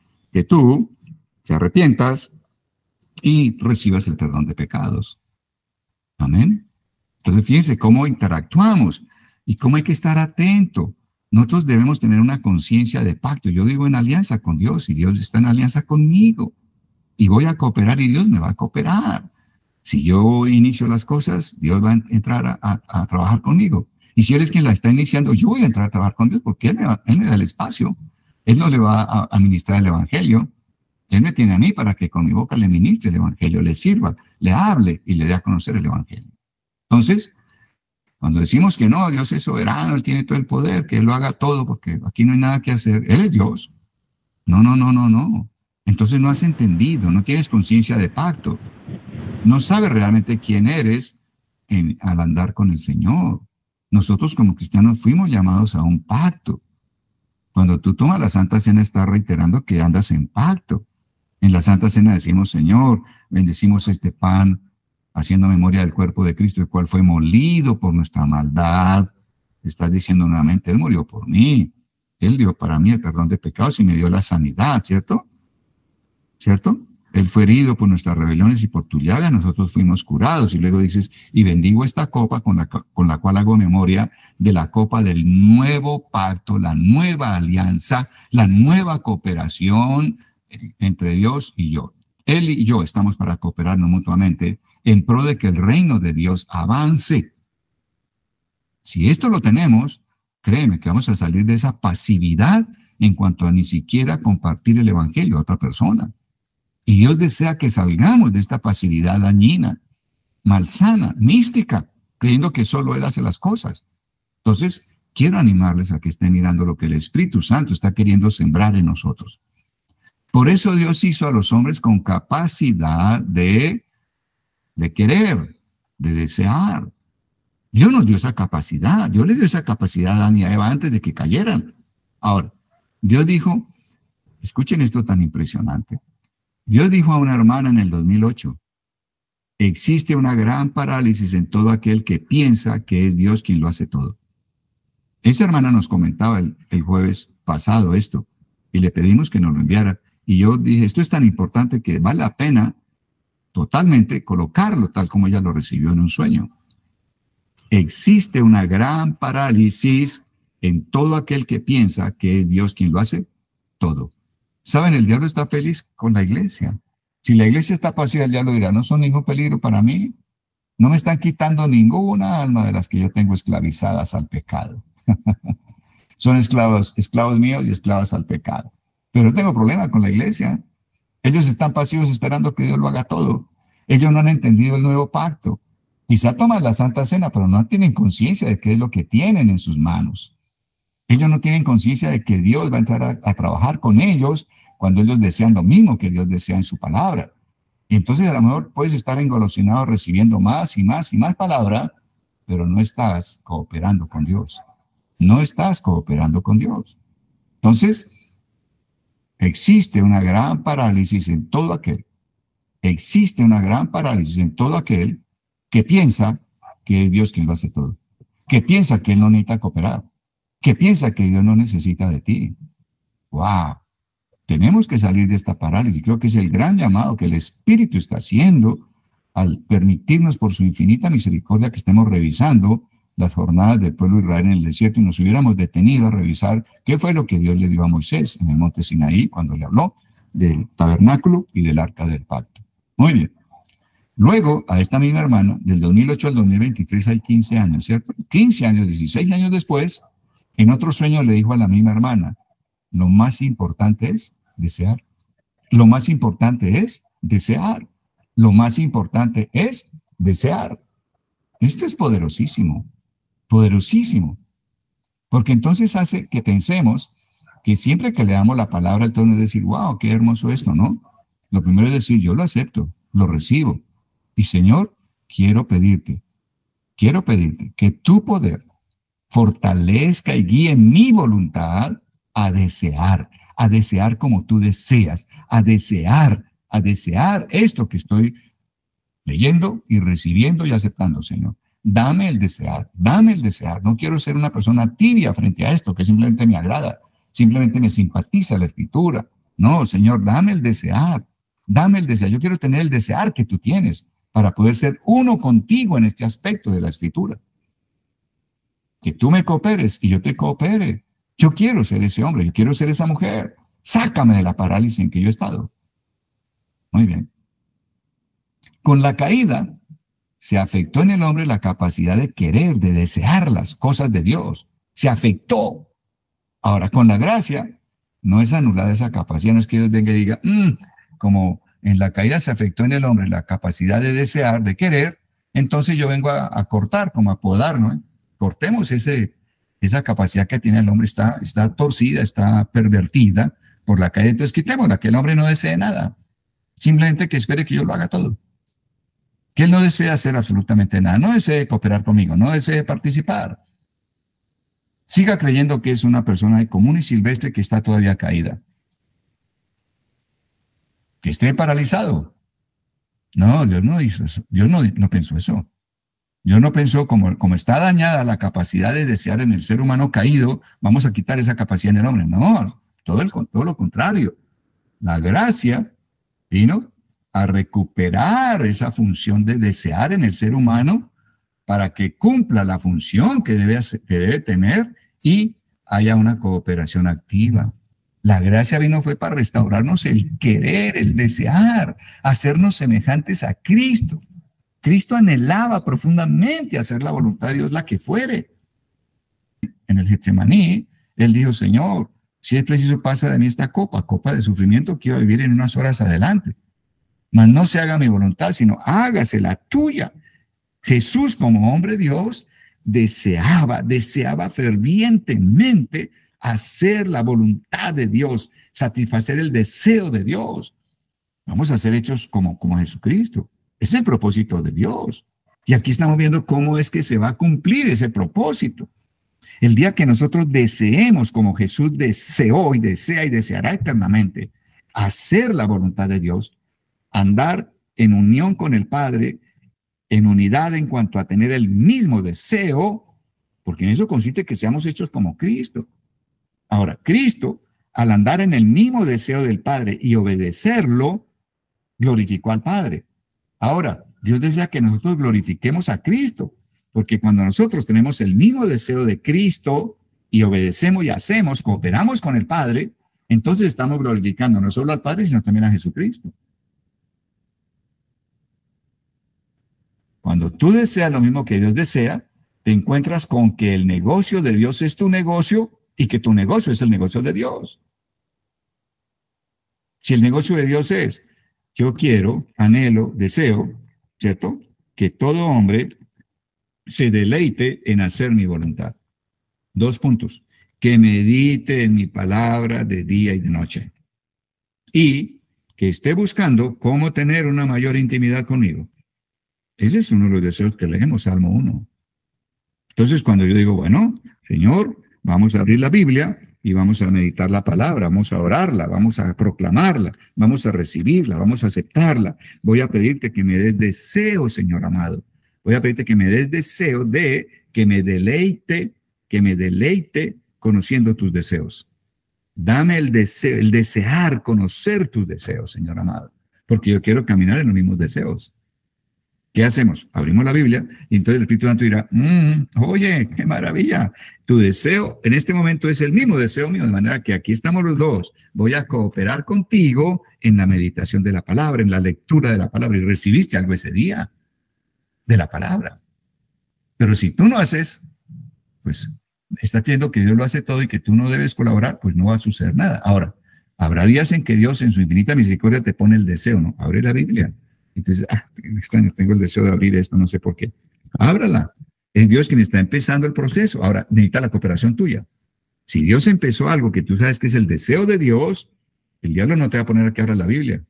tú te arrepientas y recibas el perdón de pecados. Amén. Entonces, fíjense cómo interactuamos y cómo hay que estar atento. Nosotros debemos tener una conciencia de pacto. Yo vivo en alianza con Dios y Dios está en alianza conmigo. Y voy a cooperar y Dios me va a cooperar. Si yo inicio las cosas, Dios va a entrar a trabajar conmigo. Y si Él es quien la está iniciando, yo voy a entrar a trabajar con Dios porque Él me da el espacio. Él no le va a administrar el Evangelio. Él me tiene a mí para que con mi boca le ministre el Evangelio, le sirva, le hable y le dé a conocer el Evangelio. Entonces, cuando decimos que no, Dios es soberano, Él tiene todo el poder, que Él lo haga todo, porque aquí no hay nada que hacer, Él es Dios. No. Entonces no has entendido, no tienes conciencia de pacto, no sabes realmente quién eres al andar con el Señor. Nosotros como cristianos fuimos llamados a un pacto. Cuando tú tomas la Santa Cena, estás reiterando que andas en pacto. En la Santa Cena decimos, Señor, bendecimos este pan, haciendo memoria del cuerpo de Cristo, el cual fue molido por nuestra maldad. Estás diciendo nuevamente, Él murió por mí. Él dio para mí el perdón de pecados y me dio la sanidad, ¿cierto? ¿Cierto? Él fue herido por nuestras rebeliones y por tu llaga nosotros fuimos curados. Y luego dices, y bendigo esta copa con la cual hago memoria de la copa del nuevo pacto, la nueva alianza, la nueva cooperación entre Dios y yo. Él y yo estamos para cooperarnos mutuamente en pro de que el reino de Dios avance. Si esto lo tenemos, créeme que vamos a salir de esa pasividad en cuanto a ni siquiera compartir el evangelio a otra persona. Y Dios desea que salgamos de esta pasividad dañina, malsana, mística, creyendo que solo Él hace las cosas. Entonces, quiero animarles a que estén mirando lo que el Espíritu Santo está queriendo sembrar en nosotros. Por eso Dios hizo a los hombres con capacidad de querer, de desear. Dios nos dio esa capacidad. Dios le dio esa capacidad a Adán y a Eva antes de que cayeran. Ahora, Dios dijo, escuchen esto tan impresionante. Dios dijo a una hermana en el 2008, existe una gran parálisis en todo aquel que piensa que es Dios quien lo hace todo. Esa hermana nos comentaba el jueves pasado esto y le pedimos que nos lo enviara. Y yo dije, esto es tan importante que vale la pena totalmente colocarlo tal como ella lo recibió en un sueño. Existe una gran parálisis en todo aquel que piensa que es Dios quien lo hace todo. ¿Saben? El diablo está feliz con la iglesia. Si la iglesia está pasiva, el diablo dirá, no son ningún peligro para mí. No me están quitando ninguna alma de las que yo tengo esclavizadas al pecado. Son esclavos míos y esclavas al pecado. Pero no tengo problema con la iglesia. Ellos están pasivos esperando que Dios lo haga todo. Ellos no han entendido el nuevo pacto. Quizá toman la Santa Cena, pero no tienen conciencia de qué es lo que tienen en sus manos. Ellos no tienen conciencia de que Dios va a entrar a trabajar con ellos cuando ellos desean lo mismo que Dios desea en su palabra. Y entonces a lo mejor puedes estar engolosinado recibiendo más y más y más palabra, pero no estás cooperando con Dios. No estás cooperando con Dios. Entonces, existe una gran parálisis en todo aquel. Existe una gran parálisis en todo aquel que piensa que es Dios quien lo hace todo. Que piensa que Él no necesita cooperar. Que piensa que Dios no necesita de ti. ¡Wow! Tenemos que salir de esta parálisis. Creo que es el gran llamado que el Espíritu está haciendo al permitirnos por su infinita misericordia que estemos revisando las jornadas del pueblo de Israel en el desierto y nos hubiéramos detenido a revisar qué fue lo que Dios le dio a Moisés en el monte Sinaí cuando le habló del tabernáculo y del arca del pacto. Muy bien. Luego, a esta misma hermana, del 2008 al 2023 hay 15 años, ¿cierto? 15 años, 16 años después, en otro sueño le dijo a la misma hermana, lo más importante es desear. Lo más importante es desear. Lo más importante es desear. Esto es poderosísimo, poderosísimo. Porque entonces hace que pensemos que siempre que le damos la palabra al tono es decir, wow, qué hermoso esto, ¿no? Lo primero es decir, yo lo acepto, lo recibo. Y Señor, quiero pedirte que tu poder fortalezca y guíe mi voluntad a desear como tú deseas, a desear esto que estoy leyendo y recibiendo y aceptando, Señor. Dame el desear. No quiero ser una persona tibia frente a esto, que simplemente me agrada, simplemente me simpatiza la escritura. No, Señor, dame el desear. Yo quiero tener el desear que tú tienes para poder ser uno contigo en este aspecto de la escritura. Que tú me cooperes y yo te coopere. Yo quiero ser ese hombre, yo quiero ser esa mujer. Sácame de la parálisis en que yo he estado. Muy bien. Con la caída se afectó en el hombre la capacidad de querer, de desear las cosas de Dios. Se afectó. Ahora, con la gracia, no es anulada esa capacidad. No es que Dios venga y diga, como en la caída se afectó en el hombre la capacidad de desear, de querer, entonces yo vengo a cortar, como a podar, ¿no? Cortemos esa capacidad que tiene el hombre, está torcida, está pervertida por la caída. Entonces quitémosla, que el hombre no desee nada. Simplemente que espere que yo lo haga todo. que él no desea hacer absolutamente nada, no desee cooperar conmigo, no desee participar. Siga creyendo que es una persona común y silvestre que está todavía caída, que esté paralizado. No, Dios no hizo eso, Dios no pensó eso. Dios no pensó, como está dañada la capacidad de desear en el ser humano caído, vamos a quitar esa capacidad en el hombre. No, todo lo contrario. La gracia vino a recuperar esa función de desear en el ser humano para que cumpla la función que debe tener y haya una cooperación activa. La gracia vino fue para restaurarnos el querer, el desear, hacernos semejantes a Cristo. Cristo anhelaba profundamente hacer la voluntad de Dios la que fuere. En el Getsemaní, él dijo, Señor, si es preciso, pasa de mí esta copa de sufrimiento que iba a vivir en unas horas adelante. Mas no se haga mi voluntad, sino hágase la tuya. Jesús, como hombre Dios, deseaba fervientemente hacer la voluntad de Dios, satisfacer el deseo de Dios. Vamos a ser hechos como Jesucristo. Es el propósito de Dios. Y aquí estamos viendo cómo es que se va a cumplir ese propósito. El día que nosotros deseemos, como Jesús deseó y desea y deseará eternamente, hacer la voluntad de Dios, andar en unión con el Padre, en unidad en cuanto a tener el mismo deseo, porque en eso consiste que seamos hechos como Cristo. Ahora, Cristo, al andar en el mismo deseo del Padre y obedecerlo, glorificó al Padre. Ahora, Dios desea que nosotros glorifiquemos a Cristo, porque cuando nosotros tenemos el mismo deseo de Cristo y obedecemos y hacemos, cooperamos con el Padre, entonces estamos glorificando no solo al Padre, sino también a Jesucristo. Cuando tú deseas lo mismo que Dios desea, te encuentras con que el negocio de Dios es tu negocio y que tu negocio es el negocio de Dios. Si el negocio de Dios es, yo quiero, anhelo, deseo, ¿cierto? Que todo hombre se deleite en hacer mi voluntad. 2 puntos. Que medite en mi palabra de día y de noche. Y que esté buscando cómo tener una mayor intimidad conmigo. Ese es uno de los deseos que leemos, Salmo 1. Entonces, cuando yo digo, bueno, Señor, vamos a abrir la Biblia y vamos a meditar la palabra, vamos a orarla, vamos a proclamarla, vamos a recibirla, vamos a aceptarla. Voy a pedirte que me des deseo, Señor amado. Voy a pedirte que me des deseo de que me deleite conociendo tus deseos. Dame el deseo, el desear conocer tus deseos, Señor amado, porque yo quiero caminar en los mismos deseos. ¿Qué hacemos? Abrimos la Biblia y entonces el Espíritu Santo dirá, oye, qué maravilla, tu deseo en este momento es el mismo deseo mío, de manera que aquí estamos los dos, voy a cooperar contigo en la meditación de la palabra, en la lectura de la palabra, y recibiste algo ese día de la palabra. Pero si tú no haces, pues está viendo que Dios lo hace todo y que tú no debes colaborar, pues no va a suceder nada. Ahora, habrá días en que Dios en su infinita misericordia te pone el deseo, ¿no? Abre la Biblia. Entonces, extraño, tengo el deseo de abrir esto, no sé por qué. Ábrala. Es Dios quien está empezando el proceso. Ahora, necesita la cooperación tuya. Si Dios empezó algo que tú sabes que es el deseo de Dios, el diablo no te va a poner a que abras la Biblia.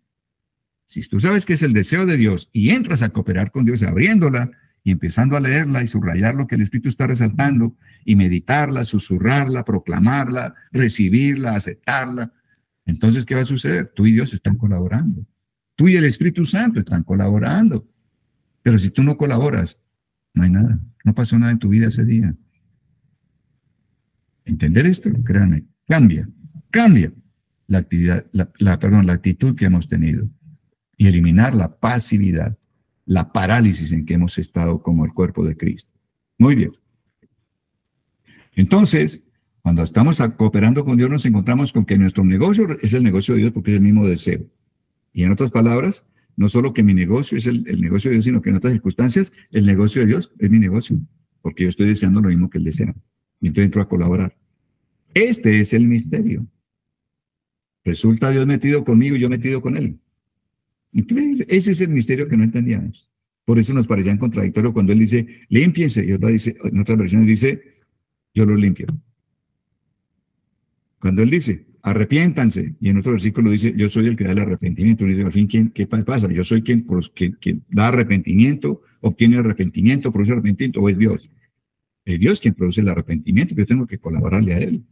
Si tú sabes que es el deseo de Dios y entras a cooperar con Dios abriéndola y empezando a leerla y subrayar lo que el Espíritu está resaltando y meditarla, susurrarla, proclamarla, recibirla, aceptarla, entonces, ¿qué va a suceder? Tú y Dios están colaborando. Tú y el Espíritu Santo están colaborando. Pero si tú no colaboras, no hay nada. No pasó nada en tu vida ese día. Entender esto, créanme, cambia la actividad, la actitud que hemos tenido y eliminar la pasividad, la parálisis en que hemos estado como el cuerpo de Cristo. Muy bien. Entonces, cuando estamos cooperando con Dios, nos encontramos con que nuestro negocio es el negocio de Dios porque es el mismo deseo. Y en otras palabras, no solo que mi negocio es el negocio de Dios, sino que en otras circunstancias, el negocio de Dios es mi negocio, porque yo estoy deseando lo mismo que Él desea. Y entonces entro a colaborar. Este es el misterio. Resulta Dios metido conmigo y yo metido con Él. Increíble. Ese es el misterio que no entendíamos. Por eso nos parecía contradictorio cuando Él dice, límpiense, y otra dice, en otras versiones dice, yo los limpio. Cuando Él dice, arrepiéntanse. Y en otro versículo dice, yo soy el que da el arrepentimiento. Y dice, al fin, ¿qué pasa? Yo soy quien da arrepentimiento, obtiene arrepentimiento, produce arrepentimiento, o es Dios. Es Dios quien produce el arrepentimiento, pero yo tengo que colaborarle a Él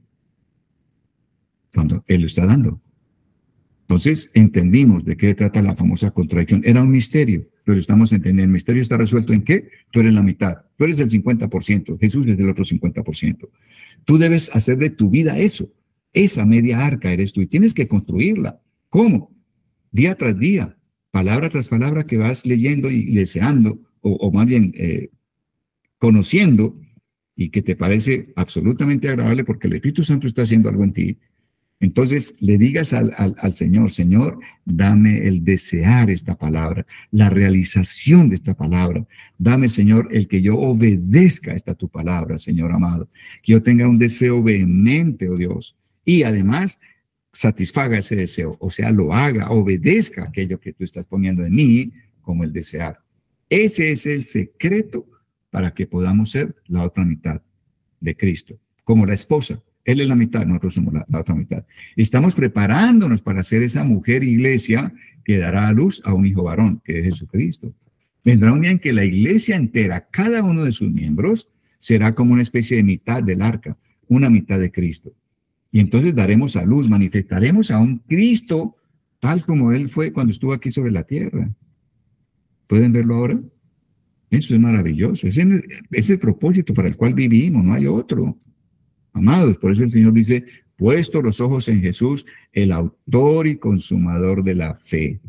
cuando Él lo está dando. Entonces entendimos de qué trata la famosa contradicción. Era un misterio, pero estamos entendiendo. El misterio está resuelto en qué? Tú eres la mitad, tú eres el 50%, Jesús es el otro 50%. Tú debes hacer de tu vida eso. Esa media arca eres tú y tienes que construirla. ¿Cómo? Día tras día, palabra tras palabra que vas leyendo y deseando, o más bien conociendo, y que te parece absolutamente agradable porque el Espíritu Santo está haciendo algo en ti. Entonces le digas al Señor, Señor, dame el desear esta palabra, la realización de esta palabra. Dame, Señor, el que yo obedezca esta tu palabra, Señor amado. Que yo tenga un deseo vehemente, oh Dios. Y además satisfaga ese deseo, o sea, lo haga, obedezca aquello que tú estás poniendo en mí como el desear. Ese es el secreto para que podamos ser la otra mitad de Cristo, como la esposa. Él es la mitad, nosotros somos la otra mitad. Estamos preparándonos para ser esa mujer iglesia que dará a luz a un hijo varón, que es Jesucristo. Vendrá un día en que la iglesia entera, cada uno de sus miembros, será como una especie de mitad del arca, una mitad de Cristo. Y entonces daremos a luz, manifestaremos a un Cristo tal como Él fue cuando estuvo aquí sobre la tierra. ¿Pueden verlo ahora? Eso es maravilloso. Ese es el propósito para el cual vivimos, no hay otro. Amados, por eso el Señor dice, puesto los ojos en Jesús, el autor y consumador de la fe.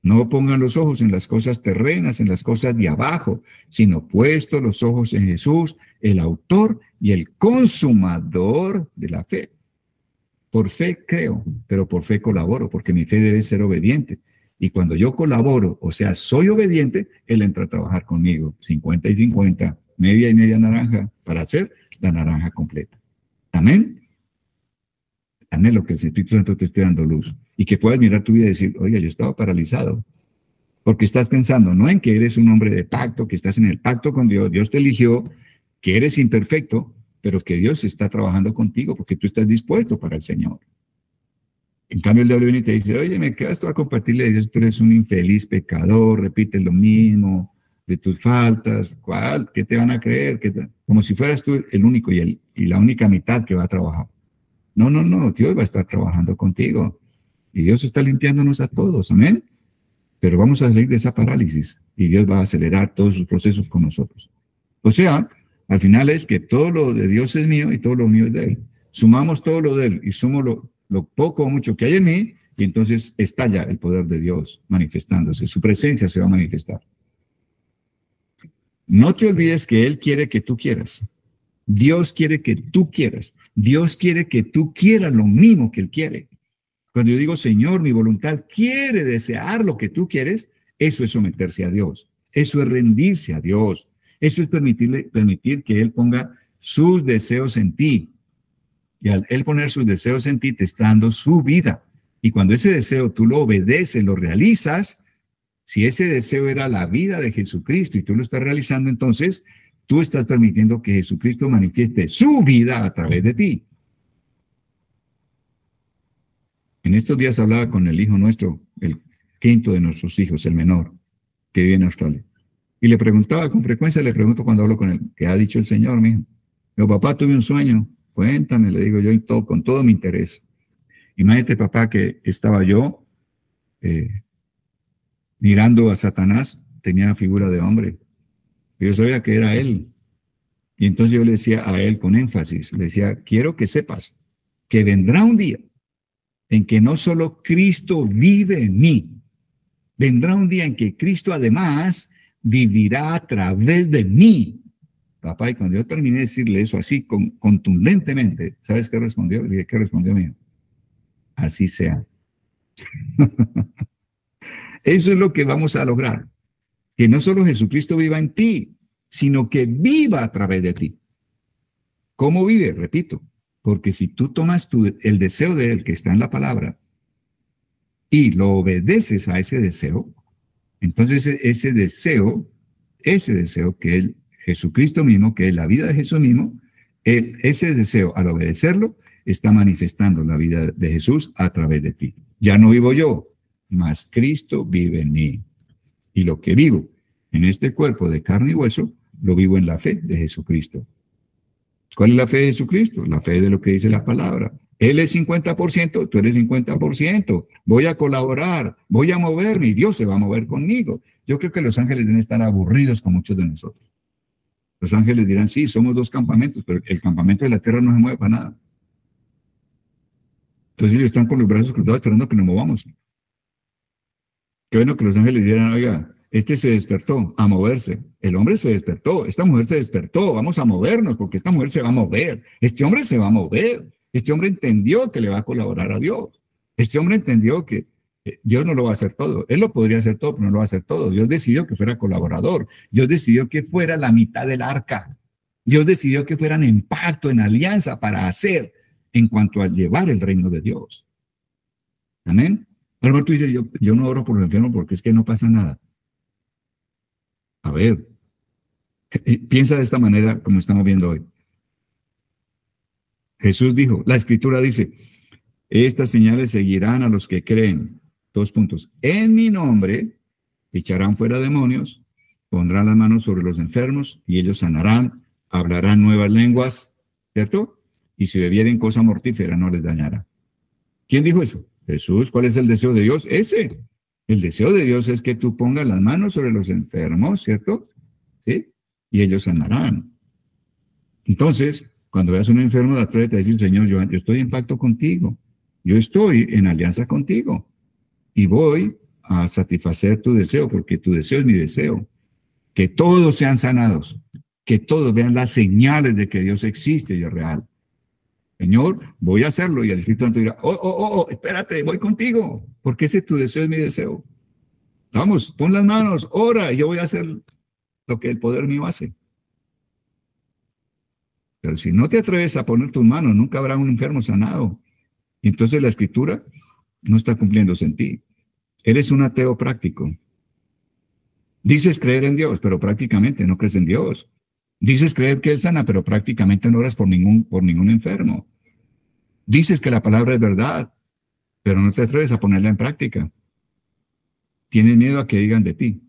No pongan los ojos en las cosas terrenas, en las cosas de abajo, sino puesto los ojos en Jesús, el autor y el consumador de la fe. Por fe creo, pero por fe colaboro, porque mi fe debe ser obediente. Y cuando yo colaboro, o sea, soy obediente, Él entra a trabajar conmigo, 50 y 50, media y media naranja, para hacer la naranja completa. Amén. Anhelo que el Espíritu Santo te esté dando luz y que puedas mirar tu vida y decir, oiga, yo estaba paralizado. Porque estás pensando no en que eres un hombre de pacto, que estás en el pacto con Dios, Dios te eligió, que eres imperfecto, pero que Dios está trabajando contigo porque tú estás dispuesto para el Señor. En cambio, el diablo viene y te dice, oye, me quedas tú a compartirle de Dios, tú eres un infeliz pecador, repites lo mismo, de tus faltas, ¿cuál? ¿Qué te van a creer? Como si fueras tú el único y la única mitad que va a trabajar. No, Dios va a estar trabajando contigo. Y Dios está limpiándonos a todos, amén. Pero vamos a salir de esa parálisis y Dios va a acelerar todos sus procesos con nosotros. O sea, al final es que todo lo de Dios es mío y todo lo mío es de Él. Sumamos todo lo de Él y sumo lo poco o mucho que hay en mí y entonces estalla el poder de Dios manifestándose. Su presencia se va a manifestar. No te olvides que Él quiere que tú quieras. Dios quiere que tú quieras. Dios quiere que tú quieras lo mismo que Él quiere. Cuando yo digo, Señor, mi voluntad quiere desear lo que tú quieres, eso es someterse a Dios. Eso es rendirse a Dios. Eso es permitir que Él ponga sus deseos en ti. Y al Él poner sus deseos en ti, te está dando su vida. Y cuando ese deseo tú lo obedeces, lo realizas, si ese deseo era la vida de Jesucristo y tú lo estás realizando, entonces tú estás permitiendo que Jesucristo manifieste su vida a través de ti. En estos días hablaba con el hijo nuestro, el quinto de nuestros hijos, el menor, que vive en Australia. Y le preguntaba, con frecuencia le pregunto cuando hablo con él, ¿qué ha dicho el Señor, mijo? Digo, papá, tuve un sueño, cuéntame, le digo yo con todo mi interés. Imagínate, papá, que estaba yo mirando a Satanás, tenía figura de hombre. Yo sabía que era él. Y entonces yo le decía a él con énfasis, le decía, quiero que sepas que vendrá un día en que no solo Cristo vive en mí, vendrá un día en que Cristo además vivirá a través de mí. Papá, y cuando yo terminé de decirle eso así contundentemente, ¿sabes qué respondió? Le dije, ¿qué respondió mío? Así sea. Eso es lo que vamos a lograr. Que no solo Jesucristo viva en ti, sino que viva a través de ti. ¿Cómo vive? Repito, porque si tú tomas el deseo de Él que está en la palabra y lo obedeces a ese deseo, entonces ese deseo que Jesucristo mismo, que es la vida de Jesús mismo, ese deseo, al obedecerlo, está manifestando la vida de Jesús a través de ti. Ya no vivo yo, mas Cristo vive en mí. Y lo que vivo en este cuerpo de carne y hueso, lo vivo en la fe de Jesucristo. ¿Cuál es la fe de Jesucristo? La fe de lo que dice la palabra. Él es 50%, tú eres 50%. Voy a colaborar, voy a moverme y Dios se va a mover conmigo. Yo creo que los ángeles deben estar aburridos con muchos de nosotros. Los ángeles dirán, sí, somos dos campamentos, pero el campamento de la tierra no se mueve para nada. Entonces ellos están con los brazos cruzados esperando que nos movamos. Qué bueno que los ángeles dirán, oiga, este se despertó a moverse. El hombre se despertó, esta mujer se despertó, vamos a movernos porque esta mujer se va a mover. Este hombre se va a mover. Este hombre entendió que le va a colaborar a Dios. Este hombre entendió que Dios no lo va a hacer todo. Él lo podría hacer todo, pero no lo va a hacer todo. Dios decidió que fuera colaborador. Dios decidió que fuera la mitad del arca. Dios decidió que fueran en pacto, en alianza para hacer en cuanto a llevar el reino de Dios. Amén. Pero tú dices, yo no oro por los enfermos porque es que no pasa nada. A ver, piensa de esta manera como estamos viendo hoy. Jesús dijo, la escritura dice, estas señales seguirán a los que creen. 2 puntos. En mi nombre echarán fuera demonios, pondrán las manos sobre los enfermos y ellos sanarán, hablarán nuevas lenguas, ¿cierto? Y si bebieren cosa mortífera no les dañará. ¿Quién dijo eso? Jesús. ¿Cuál es el deseo de Dios? Ese. El deseo de Dios es que tú pongas las manos sobre los enfermos, ¿cierto? ¿Sí? Y ellos sanarán. Entonces, cuando veas a un enfermo, atrévete a decir, Señor, yo estoy en pacto contigo. Yo estoy en alianza contigo. Y voy a satisfacer tu deseo, porque tu deseo es mi deseo. Que todos sean sanados. Que todos vean las señales de que Dios existe y es real. Señor, voy a hacerlo. Y el Espíritu Santo dirá, espérate, voy contigo. Porque ese tu deseo es mi deseo. Vamos, pon las manos, ora, y yo voy a hacer lo que el poder mío hace. Pero si no te atreves a poner tus manos, nunca habrá un enfermo sanado. Y entonces la escritura no está cumpliéndose en ti. Eres un ateo práctico. Dices creer en Dios, pero prácticamente no crees en Dios. Dices creer que Él sana, pero prácticamente no oras por ningún enfermo. Dices que la palabra es verdad, pero no te atreves a ponerla en práctica. Tienes miedo a que digan de ti.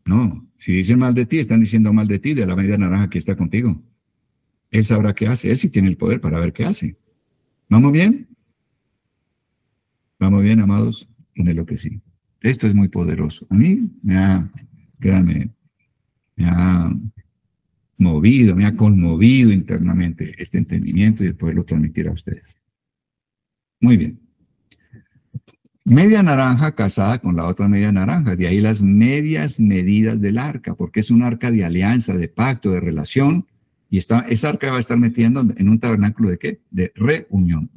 No, si dicen mal de ti, están diciendo mal de ti, de la media naranja que está contigo. Él sabrá qué hace. Él sí tiene el poder para ver qué hace. ¿Vamos bien? ¿Vamos bien, amados? En lo que sí. Esto es muy poderoso. A mí créanme, me ha movido, me ha conmovido internamente este entendimiento y el poderlo transmitir a ustedes. Muy bien. Media naranja casada con la otra media naranja. De ahí las medias medidas del arca, porque es un arca de alianza, de pacto, de relación. Y esa arca va a estar metiendo en un tabernáculo ¿de qué? De reunión,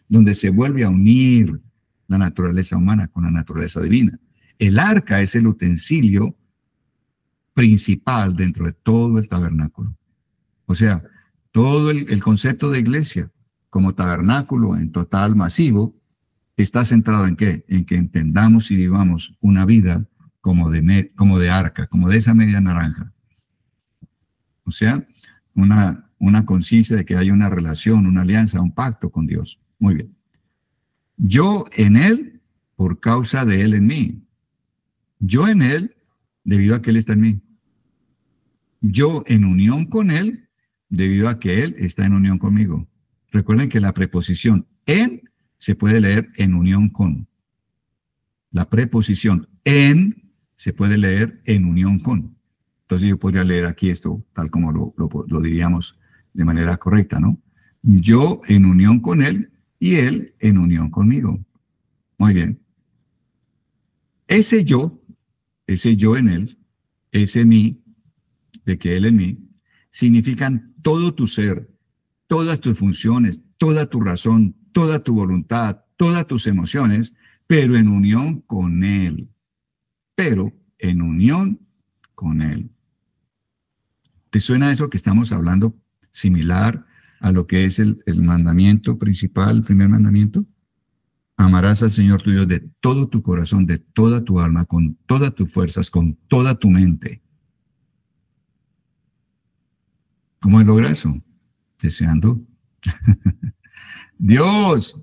donde se vuelve a unir la naturaleza humana con la naturaleza divina. El arca es el utensilio principal dentro de todo el tabernáculo. O sea, todo el concepto de iglesia como tabernáculo en total masivo está centrado en ¿qué? En que entendamos y vivamos una vida como de arca, como de esa media naranja. O sea, una conciencia de que hay una relación, una alianza, un pacto con Dios. Muy bien. Yo en Él, por causa de Él en mí. Yo en Él, debido a que Él está en mí. Yo en unión con Él, debido a que Él está en unión conmigo. Recuerden que la preposición en se puede leer en unión con. La preposición en se puede leer en unión con. Entonces yo podría leer aquí esto tal como lo diríamos de manera correcta, ¿no? Yo en unión con Él y Él en unión conmigo. Muy bien. Ese yo en Él, ese mí, de que Él en mí, significan todo tu ser, todas tus funciones, toda tu razón, toda tu voluntad, todas tus emociones, pero en unión con Él. Pero en unión con Él. ¿Te suena eso que estamos hablando similar a lo que es el mandamiento principal, el primer mandamiento? Amarás al Señor tu Dios de todo tu corazón, de toda tu alma, con todas tus fuerzas, con toda tu mente. ¿Cómo logra eso? Deseando Dios,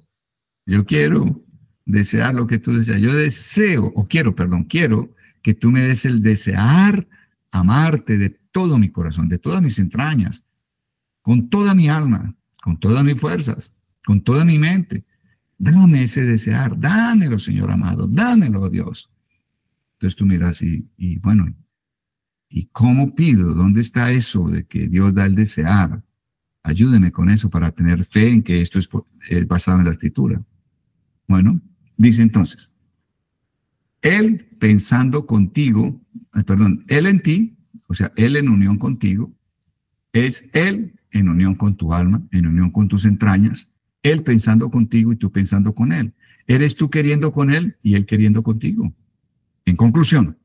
yo quiero desear lo que tú deseas. Yo deseo, o quiero, perdón, quiero que tú me des el desear amarte de todo mi corazón, de todas mis entrañas, con toda mi alma, con todas mis fuerzas, con toda mi mente. Dame ese desear, dámelo, Señor amado, dámelo, Dios. Entonces tú miras y bueno, ¿y cómo pido? ¿Dónde está eso de que Dios da el desear? Ayúdeme con eso para tener fe en que esto es basado en la Escritura. Bueno, dice entonces, Él pensando contigo, Él en ti, o sea, Él en unión contigo, es Él en unión con tu alma, en unión con tus entrañas, Él pensando contigo y tú pensando con Él. Eres tú queriendo con Él y Él queriendo contigo. En conclusión,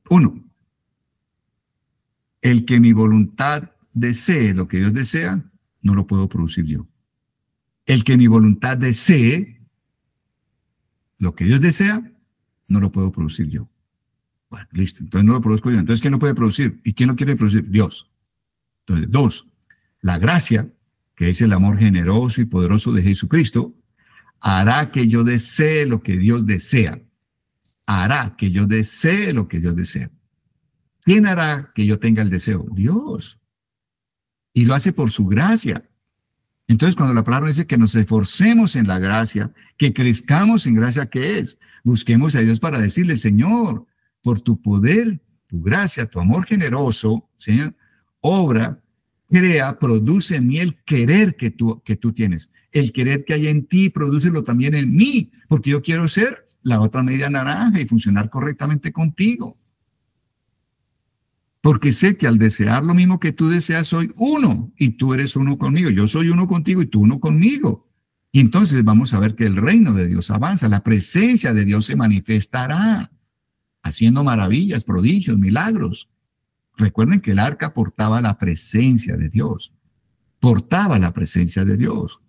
1, el que mi voluntad desee lo que Dios desea, no lo puedo producir yo. El que mi voluntad desee lo que Dios desea, no lo puedo producir yo. Bueno, listo, entonces no lo produzco yo. Entonces, ¿quién lo puede producir? ¿Y quién lo quiere producir? Dios. Entonces, 2, la gracia, que es el amor generoso y poderoso de Jesucristo, hará que yo desee lo que Dios desea. Hará que yo desee lo que Dios desea. ¿Quién hará que yo tenga el deseo? Dios. Y lo hace por su gracia. Entonces, cuando la palabra dice que nos esforcemos en la gracia, que crezcamos en gracia, ¿qué es? Busquemos a Dios para decirle, Señor, por tu poder, tu gracia, tu amor generoso, Señor, obra, crea, produce en mí el querer que tú tienes. El querer que hay en ti, prodúcelo también en mí, porque yo quiero ser la otra media naranja y funcionar correctamente contigo. Porque sé que al desear lo mismo que tú deseas, soy uno y tú eres uno conmigo. Yo soy uno contigo y tú uno conmigo. Y entonces vamos a ver que el reino de Dios avanza, la presencia de Dios se manifestará, haciendo maravillas, prodigios, milagros. Recuerden que el arca portaba la presencia de Dios, portaba la presencia de Dios.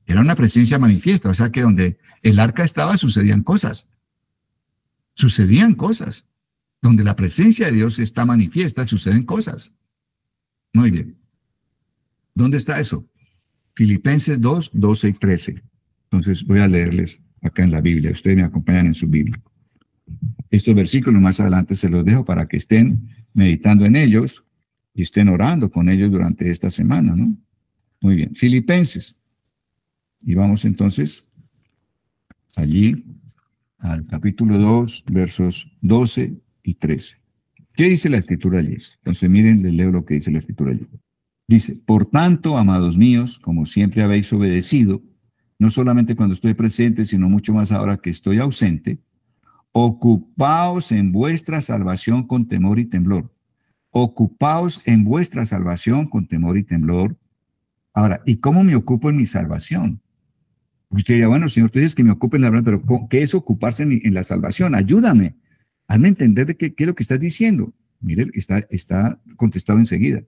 Era una presencia manifiesta, o sea que donde el arca estaba sucedían cosas. Sucedían cosas. Donde la presencia de Dios está manifiesta, suceden cosas. Muy bien. ¿Dónde está eso? Filipenses 2, 12 y 13. Entonces voy a leerles acá en la Biblia. Ustedes me acompañan en su Biblia. Estos versículos más adelante se los dejo para que estén meditando en ellos y estén orando con ellos durante esta semana, ¿no? Muy bien. Filipenses. Y vamos entonces allí al capítulo 2, versos 12 y 13. ¿Qué dice la Escritura allí? Entonces miren, les leo lo que dice la Escritura allí. Dice, por tanto, amados míos, como siempre habéis obedecido, no solamente cuando estoy presente, sino mucho más ahora que estoy ausente, ocupaos en vuestra salvación con temor y temblor. Ocupaos en vuestra salvación con temor y temblor. Ahora, ¿y cómo me ocupo en mi salvación? Usted diría, bueno, Señor, tú dices que me ocupe en la verdad, pero ¿qué es ocuparse en la salvación? Ayúdame. Hazme entender de qué es lo que estás diciendo. Mire, está contestado enseguida.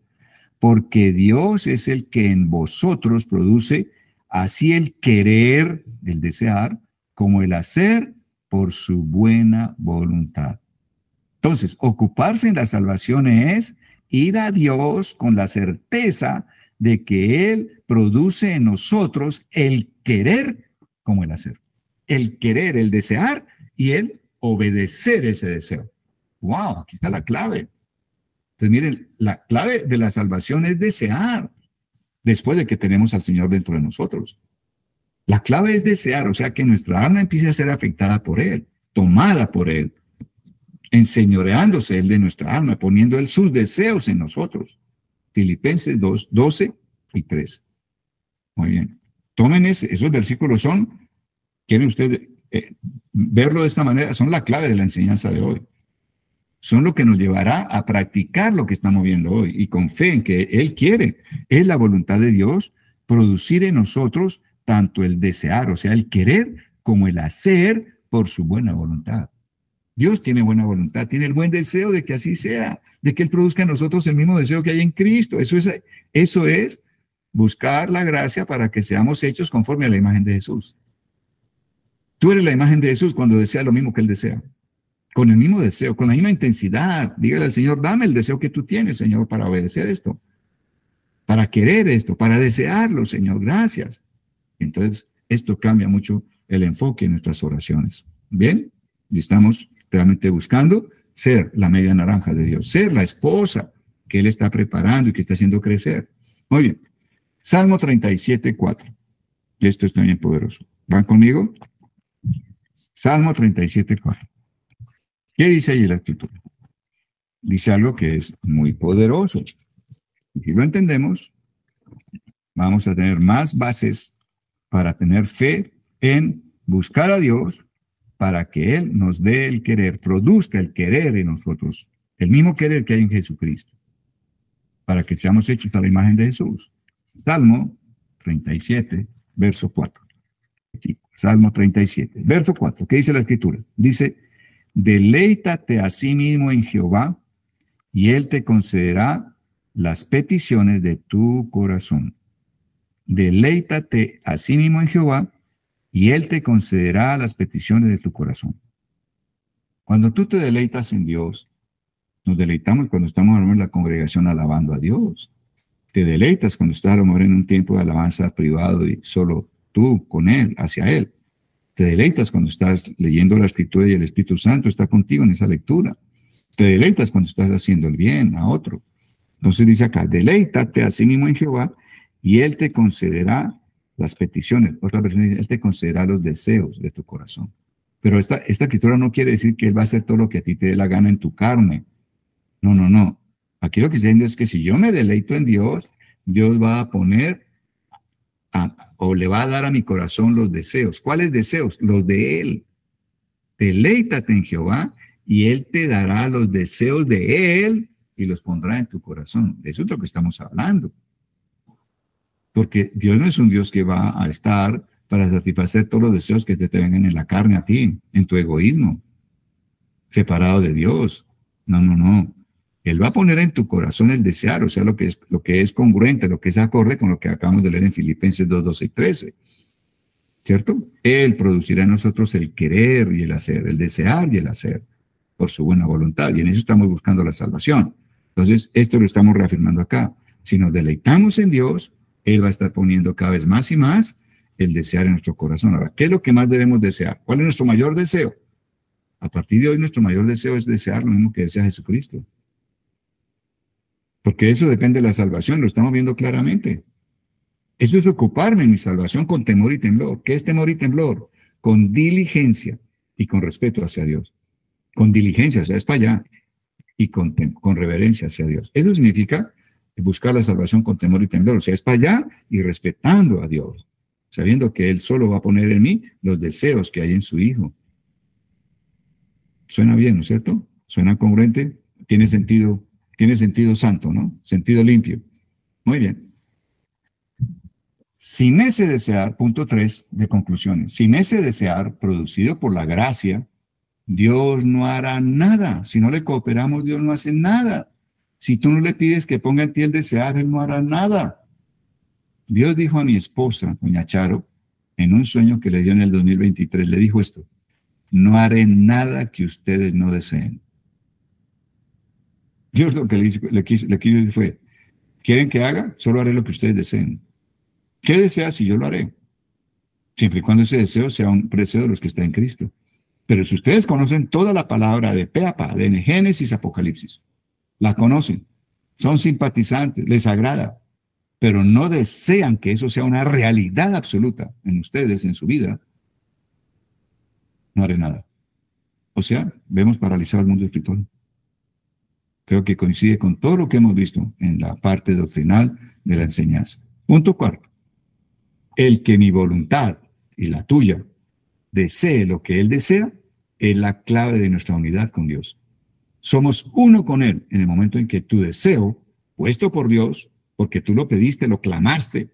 Porque Dios es el que en vosotros produce así el querer, el desear, como el hacer por su buena voluntad. Entonces, ocuparse en la salvación es ir a Dios con la certeza de que Él produce en nosotros el querer como el hacer. El querer, el desear y el obedecer ese deseo. ¡Wow! Aquí está la clave. Entonces, miren, la clave de la salvación es desear después de que tenemos al Señor dentro de nosotros. La clave es desear, o sea, que nuestra alma empiece a ser afectada por Él, tomada por Él, enseñoreándose Él de nuestra alma, poniendo Él sus deseos en nosotros. Filipenses 2, 12 y 13. Muy bien. Tomen esos versículos quieren ustedes verlo de esta manera, son la clave de la enseñanza de hoy. Son lo que nos llevará a practicar lo que estamos viendo hoy y con fe en que Él quiere. Es la voluntad de Dios producir en nosotros tanto el desear, o sea, el querer, como el hacer por su buena voluntad. Dios tiene buena voluntad, tiene el buen deseo de que así sea, de que Él produzca en nosotros el mismo deseo que hay en Cristo. Eso es buscar la gracia para que seamos hechos conforme a la imagen de Jesús. Tú eres la imagen de Jesús cuando deseas lo mismo que Él desea. Con el mismo deseo, con la misma intensidad. Dígale al Señor, dame el deseo que tú tienes, Señor, para obedecer esto. para querer esto, para desearlo, Señor, gracias. Entonces, esto cambia mucho el enfoque en nuestras oraciones. ¿Bien? Y estamos realmente buscando ser la media naranja de Dios, ser la esposa que Él está preparando y que está haciendo crecer. Muy bien. Salmo 37, 4. Esto es también poderoso. ¿Van conmigo? Salmo 37, 4. ¿Qué dice ahí la escritura? Dice algo que es muy poderoso. Y si lo entendemos, vamos a tener más bases para tener fe en buscar a Dios para que Él nos dé el querer, produzca el querer en nosotros, el mismo querer que hay en Jesucristo, para que seamos hechos a la imagen de Jesús. Salmo 37, verso 4. Aquí, Salmo 37, verso 4. ¿Qué dice la escritura? Dice, deleítate a sí mismo en Jehová y Él te concederá las peticiones de tu corazón. Deleítate a sí mismo en Jehová y Él te concederá las peticiones de tu corazón. Cuando tú te deleitas en Dios, nos deleitamos cuando estamos en la congregación alabando a Dios. Te deleitas cuando estás a lo mejor en un tiempo de alabanza privado y solo tú con Él, hacia Él. Te deleitas cuando estás leyendo la Escritura y el Espíritu Santo está contigo en esa lectura. Te deleitas cuando estás haciendo el bien a otro. Entonces dice acá, deleítate a sí mismo en Jehová y Él te concederá las peticiones. Otra versión dice, Él te concederá los deseos de tu corazón. Pero esta escritura no quiere decir que Él va a hacer todo lo que a ti te dé la gana en tu carne. No, no, no. Aquí lo que está diciendo es que si yo me deleito en Dios, Dios va a poner o le va a dar a mi corazón los deseos. ¿Cuáles deseos? Los de Él. Deleítate en Jehová y Él te dará los deseos de Él y los pondrá en tu corazón. De eso es lo que estamos hablando. Porque Dios no es un Dios que va a estar para satisfacer todos los deseos que te vengan en la carne a ti, en tu egoísmo, separado de Dios. No, no, no. Él va a poner en tu corazón el desear, o sea, lo que es congruente, lo que es acorde con lo que acabamos de leer en Filipenses 2, 12 y 13. ¿Cierto? Él producirá en nosotros el querer y el hacer, el desear y el hacer, por su buena voluntad. Y en eso estamos buscando la salvación. Entonces, esto lo estamos reafirmando acá. Si nos deleitamos en Dios, Él va a estar poniendo cada vez más y más el desear en nuestro corazón. Ahora, ¿qué es lo que más debemos desear? ¿Cuál es nuestro mayor deseo? A partir de hoy, nuestro mayor deseo es desear lo mismo que desea Jesucristo. Porque eso depende de la salvación, lo estamos viendo claramente. Eso es ocuparme en mi salvación con temor y temblor. ¿Qué es temor y temblor? Con diligencia y con respeto hacia Dios. Con diligencia, o sea, es para allá. Y con reverencia hacia Dios. Eso significa buscar la salvación con temor y temblor. O sea, es para allá y respetando a Dios. Sabiendo que Él solo va a poner en mí los deseos que hay en su Hijo. Suena bien, ¿no es cierto? Suena congruente. Tiene sentido santo, ¿no? Sentido limpio. Muy bien. Sin ese desear, punto 3 de conclusiones, sin ese desear producido por la gracia, Dios no hará nada. Si no le cooperamos, Dios no hace nada. Si tú no le pides que ponga en ti el desear, Él no hará nada. Dios dijo a mi esposa, doña Charo, en un sueño que le dio en el 2023, le dijo esto: no haré nada que ustedes no deseen. Dios lo que le quiso decir fue: ¿quieren que haga? Solo haré lo que ustedes deseen. ¿Qué deseas? Y yo lo haré. Siempre y cuando ese deseo sea un deseo de los que están en Cristo. Pero si ustedes conocen toda la palabra de pe a pa, de Génesis, Apocalipsis, la conocen, son simpatizantes, les agrada, pero no desean que eso sea una realidad absoluta en ustedes, en su vida, no haré nada. O sea, vemos paralizado el mundo espiritual. Creo que coincide con todo lo que hemos visto en la parte doctrinal de la enseñanza. Punto 4. El que mi voluntad y la tuya desee lo que Él desea es la clave de nuestra unidad con Dios. Somos uno con Él en el momento en que tu deseo, puesto por Dios, porque tú lo pediste, lo clamaste,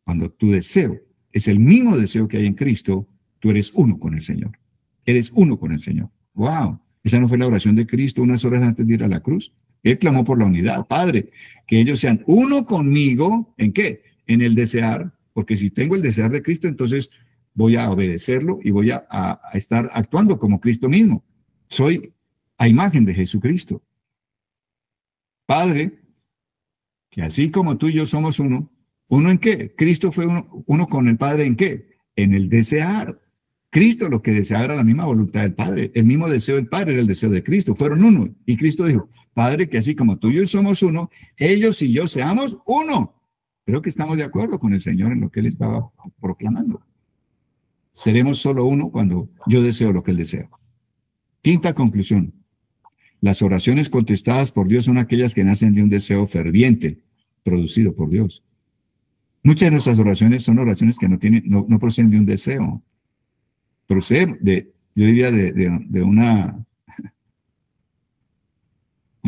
cuando tu deseo es el mismo deseo que hay en Cristo, tú eres uno con el Señor. Eres uno con el Señor. ¡Wow! ¿Esa no fue la oración de Cristo unas horas antes de ir a la cruz? Él clamó por la unidad. Padre, que ellos sean uno conmigo, ¿en qué? En el desear, porque si tengo el desear de Cristo, entonces voy a obedecerlo y voy a estar actuando como Cristo mismo. Soy a imagen de Jesucristo. Padre, que así como tú y yo somos uno, ¿uno en qué? Cristo fue uno con el Padre ¿en qué? En el desear. Cristo lo que deseaba era la misma voluntad del Padre. El mismo deseo del Padre era el deseo de Cristo. Fueron uno. Y Cristo dijo, Padre, que así como tú y yo somos uno, ellos y yo seamos uno. Creo que estamos de acuerdo con el Señor en lo que Él estaba proclamando. Seremos solo uno cuando yo deseo lo que Él desea. Quinta conclusión. Las oraciones contestadas por Dios son aquellas que nacen de un deseo ferviente producido por Dios. Muchas de nuestras oraciones son oraciones que no proceden de un deseo. Proceden yo diría, de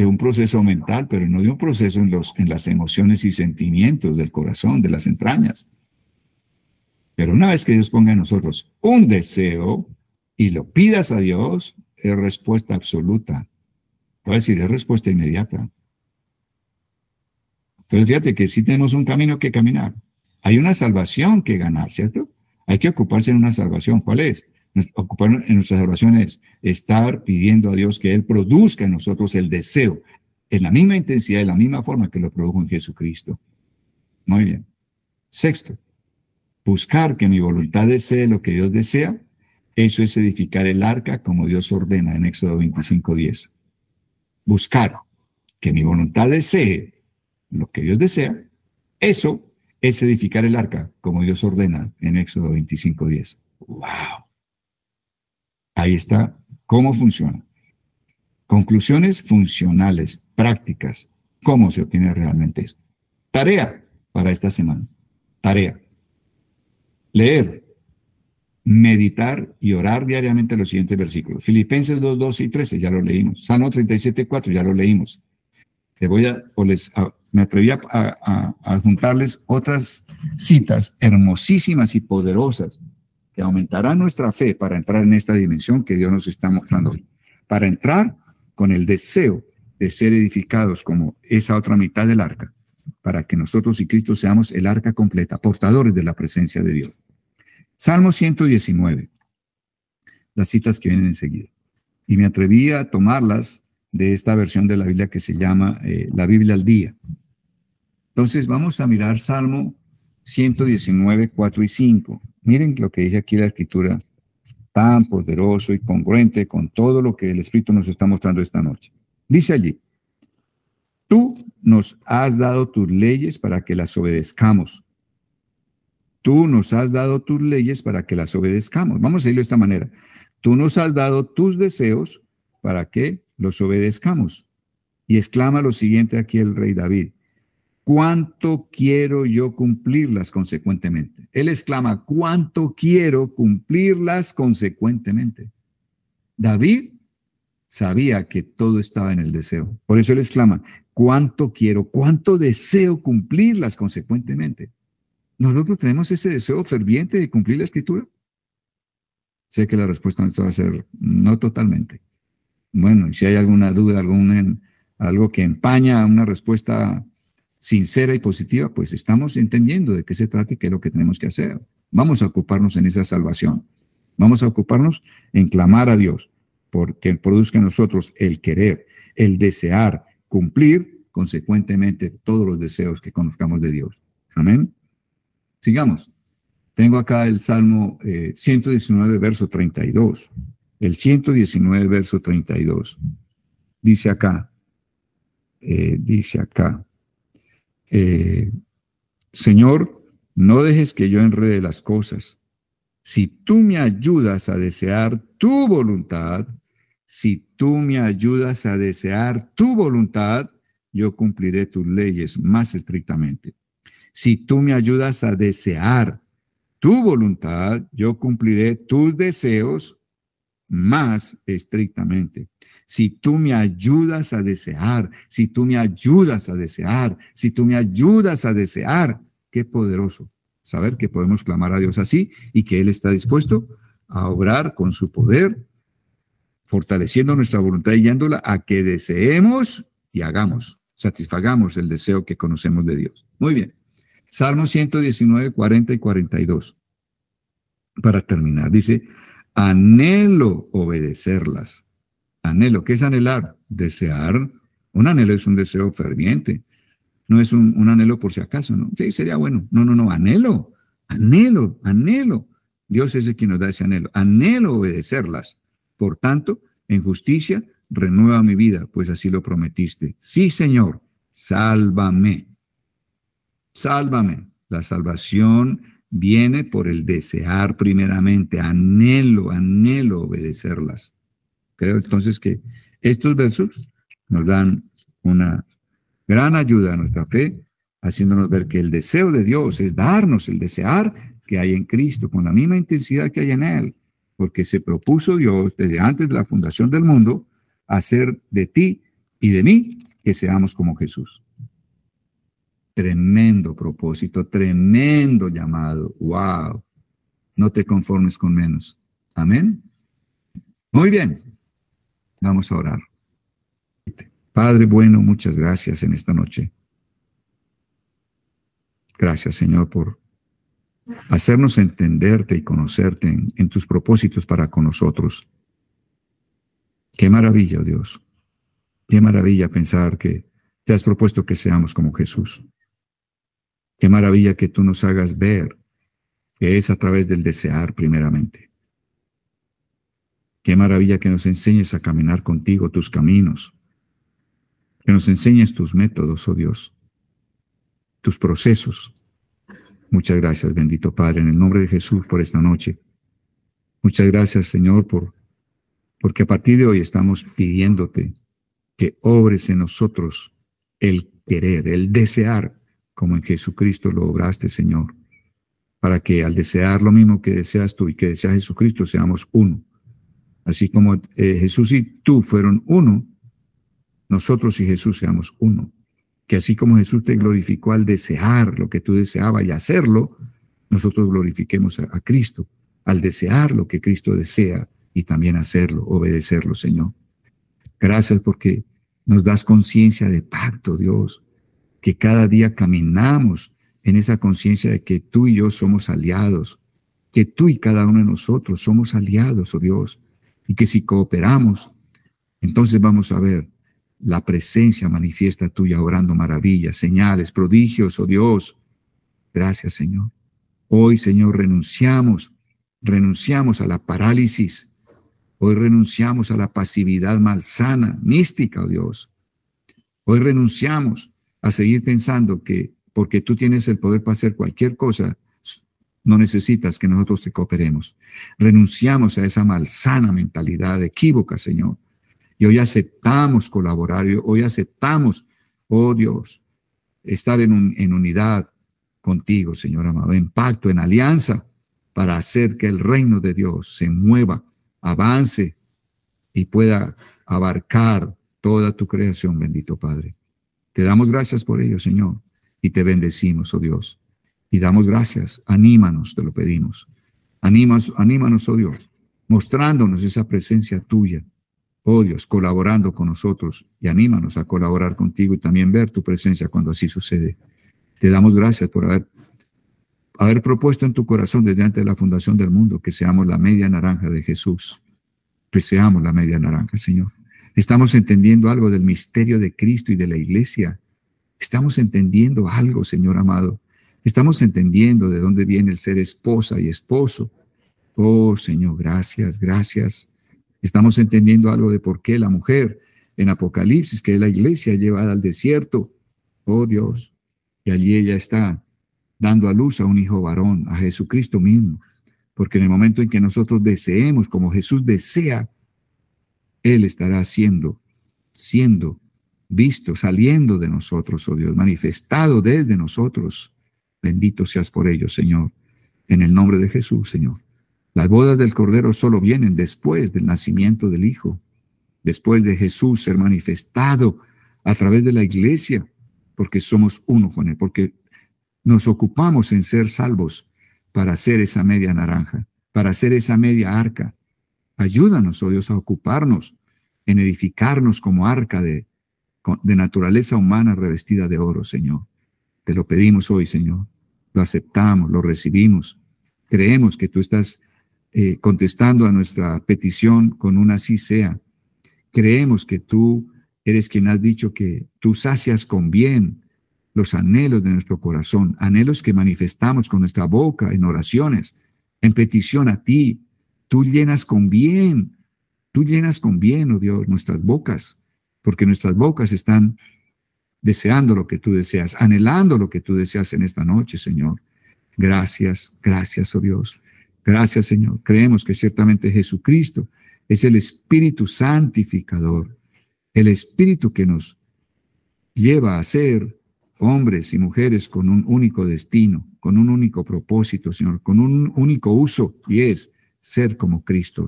un proceso mental, pero no de un proceso en las emociones y sentimientos del corazón, de las entrañas. Pero una vez que Dios ponga en nosotros un deseo y lo pidas a Dios, es respuesta absoluta. Voy a decir, es respuesta inmediata. Entonces, fíjate que sí tenemos un camino que caminar. Hay una salvación que ganar, ¿cierto? Hay que ocuparse en una salvación. ¿Cuál es? Ocupar en nuestras oraciones, estar pidiendo a Dios que Él produzca en nosotros el deseo, en la misma intensidad, de la misma forma que lo produjo en Jesucristo. Muy bien. Sexto, buscar que mi voluntad desee lo que Dios desea. Eso es edificar el arca como Dios ordena en Éxodo 25:10. Buscar que mi voluntad desee lo que Dios desea, eso es edificar el arca como Dios ordena en Éxodo 25:10. ¡Wow! Ahí está cómo funciona. Conclusiones funcionales, prácticas. ¿Cómo se obtiene realmente esto? Tarea para esta semana. Tarea. Leer, meditar y orar diariamente los siguientes versículos. Filipenses 2, 12 y 13, ya lo leímos. Salmo 37, 4, ya lo leímos. Me atreví a juntarles otras citas hermosísimas y poderosas que aumentarán nuestra fe para entrar en esta dimensión que Dios nos está mostrando hoy. Para entrar con el deseo de ser edificados como esa otra mitad del arca, para que nosotros y Cristo seamos el arca completa, portadores de la presencia de Dios. Salmo 119, las citas que vienen enseguida. Y me atreví a tomarlas de esta versión de la Biblia que se llama la Biblia al día. Entonces vamos a mirar Salmo 119, 4 y 5. Miren lo que dice aquí la Escritura, tan poderoso y congruente con todo lo que el Espíritu nos está mostrando esta noche. Dice allí, tú nos has dado tus leyes para que las obedezcamos. Tú nos has dado tus leyes para que las obedezcamos. Vamos a decirlo de esta manera. Tú nos has dado tus deseos para que los obedezcamos. Y exclama lo siguiente aquí el rey David. ¿Cuánto quiero yo cumplirlas consecuentemente? Él exclama, ¿cuánto quiero cumplirlas consecuentemente? David sabía que todo estaba en el deseo. Por eso él exclama, ¿cuánto quiero, cuánto deseo cumplirlas consecuentemente? ¿Nosotros tenemos ese deseo ferviente de cumplir la Escritura? Sé que la respuesta nuestra va a ser no totalmente. Bueno, y si hay alguna duda, algo que empaña una respuesta sincera y positiva, pues estamos entendiendo de qué se trata y qué es lo que tenemos que hacer. Vamos a ocuparnos en esa salvación. Vamos a ocuparnos en clamar a Dios porque produzca en nosotros el querer, el desear, cumplir consecuentemente todos los deseos que conozcamos de Dios. Amén. Sigamos. Tengo acá el Salmo 119, verso 32. El 119, verso 32. Dice acá, Señor, no dejes que yo enrede las cosas. Si tú me ayudas a desear tu voluntad, yo cumpliré tus leyes más estrictamente. Si tú me ayudas a desear tu voluntad, yo cumpliré tus deseos más estrictamente. Si tú me ayudas a desear, qué poderoso saber que podemos clamar a Dios así y que Él está dispuesto a obrar con su poder, fortaleciendo nuestra voluntad y guiándola a que deseemos y satisfagamos el deseo que conocemos de Dios. Muy bien. Salmo 119, 40 y 42. Para terminar, dice, anhelo obedecerlas. Anhelo, ¿qué es anhelar? Desear. Un anhelo es un deseo ferviente. No es un anhelo por si acaso, ¿no? Sí, sería bueno. No, no, no, anhelo, anhelo, anhelo. Dios es el quien nos da ese anhelo. Anhelo obedecerlas. Por tanto, en justicia, renueva mi vida, pues así lo prometiste. Sí, Señor, sálvame. Sálvame. La salvación viene por el desear primeramente. Anhelo, anhelo obedecerlas. Creo entonces que estos versos nos dan una gran ayuda a nuestra fe, haciéndonos ver que el deseo de Dios es darnos el desear que hay en Cristo, con la misma intensidad que hay en Él, porque se propuso Dios desde antes de la fundación del mundo hacer de ti y de mí que seamos como Jesús. Tremendo propósito, tremendo llamado. ¡Wow! No te conformes con menos. Amén. Muy bien. Vamos a orar. Padre bueno, muchas gracias en esta noche. Gracias, Señor, por hacernos entenderte y conocerte en tus propósitos para con nosotros. Qué maravilla, Dios. Qué maravilla pensar que te has propuesto que seamos como Jesús. Qué maravilla que tú nos hagas ver que es a través del desear primeramente. Qué maravilla que nos enseñes a caminar contigo tus caminos, que nos enseñes tus métodos, oh Dios, tus procesos. Muchas gracias, bendito Padre, en el nombre de Jesús por esta noche. Muchas gracias, Señor, porque a partir de hoy estamos pidiéndote que obres en nosotros el querer, el desear, como en Jesucristo lo obraste, Señor, para que al desear lo mismo que deseas tú y que desea Jesucristo, seamos uno. Así como Jesús y tú fueron uno, nosotros y Jesús seamos uno. Que así como Jesús te glorificó al desear lo que tú deseabas y hacerlo, nosotros glorifiquemos a Cristo al desear lo que Cristo desea y también hacerlo, obedecerlo, Señor. Gracias porque nos das conciencia de pacto, Dios, que cada día caminamos en esa conciencia de que tú y yo somos aliados, que tú y cada uno de nosotros somos aliados, oh Dios, y que si cooperamos, entonces vamos a ver la presencia manifiesta tuya obrando maravillas, señales, prodigios, oh Dios. Gracias, Señor. Hoy, Señor, renunciamos a la parálisis. Hoy renunciamos a la pasividad malsana, mística, oh Dios. Hoy renunciamos a seguir pensando que porque tú tienes el poder para hacer cualquier cosa, no necesitas que nosotros te cooperemos. Renunciamos a esa malsana mentalidad equívoca, Señor. Y hoy aceptamos colaborar, hoy aceptamos, oh Dios, estar en unidad contigo, Señor amado, en pacto, en alianza, para hacer que el reino de Dios se mueva, avance y pueda abarcar toda tu creación, bendito Padre. Te damos gracias por ello, Señor, y te bendecimos, oh Dios. Y damos gracias, anímanos, te lo pedimos. Anímanos, oh Dios, mostrándonos esa presencia tuya, oh Dios, colaborando con nosotros, y anímanos a colaborar contigo y también ver tu presencia cuando así sucede. Te damos gracias por haber propuesto en tu corazón desde antes de la fundación del mundo que seamos la media naranja de Jesús, que seamos la media naranja, Señor. Estamos entendiendo algo del misterio de Cristo y de la iglesia. Estamos entendiendo algo, Señor amado. Estamos entendiendo de dónde viene el ser esposa y esposo. Oh, Señor, gracias, gracias. Estamos entendiendo algo de por qué la mujer en Apocalipsis, que es la iglesia llevada al desierto, oh Dios, y allí ella está dando a luz a un hijo varón, a Jesucristo mismo, porque en el momento en que nosotros deseemos como Jesús desea, Él estará siendo visto, saliendo de nosotros, oh Dios, manifestado desde nosotros. Bendito seas por ello, Señor, en el nombre de Jesús, Señor. Las bodas del Cordero solo vienen después del nacimiento del Hijo, después de Jesús ser manifestado a través de la iglesia, porque somos uno con Él, porque nos ocupamos en ser salvos para hacer esa media naranja, para hacer esa media arca. Ayúdanos, oh Dios, a ocuparnos en edificarnos como arca de naturaleza humana revestida de oro, Señor. Te lo pedimos hoy, Señor. Lo aceptamos, lo recibimos. Creemos que tú estás contestando a nuestra petición con un así sea. Creemos que tú eres quien has dicho que tú sacias con bien los anhelos de nuestro corazón, anhelos que manifestamos con nuestra boca en oraciones, en petición a ti. Tú llenas con bien, oh Dios, nuestras bocas, porque nuestras bocas están deseando lo que tú deseas, anhelando lo que tú deseas en esta noche, Señor. Gracias, oh Dios. Gracias, Señor. Creemos que ciertamente Jesucristo es el Espíritu santificador, el Espíritu que nos lleva a ser hombres y mujeres con un único destino, con un único propósito, Señor, con un único uso, y es ser como Cristo,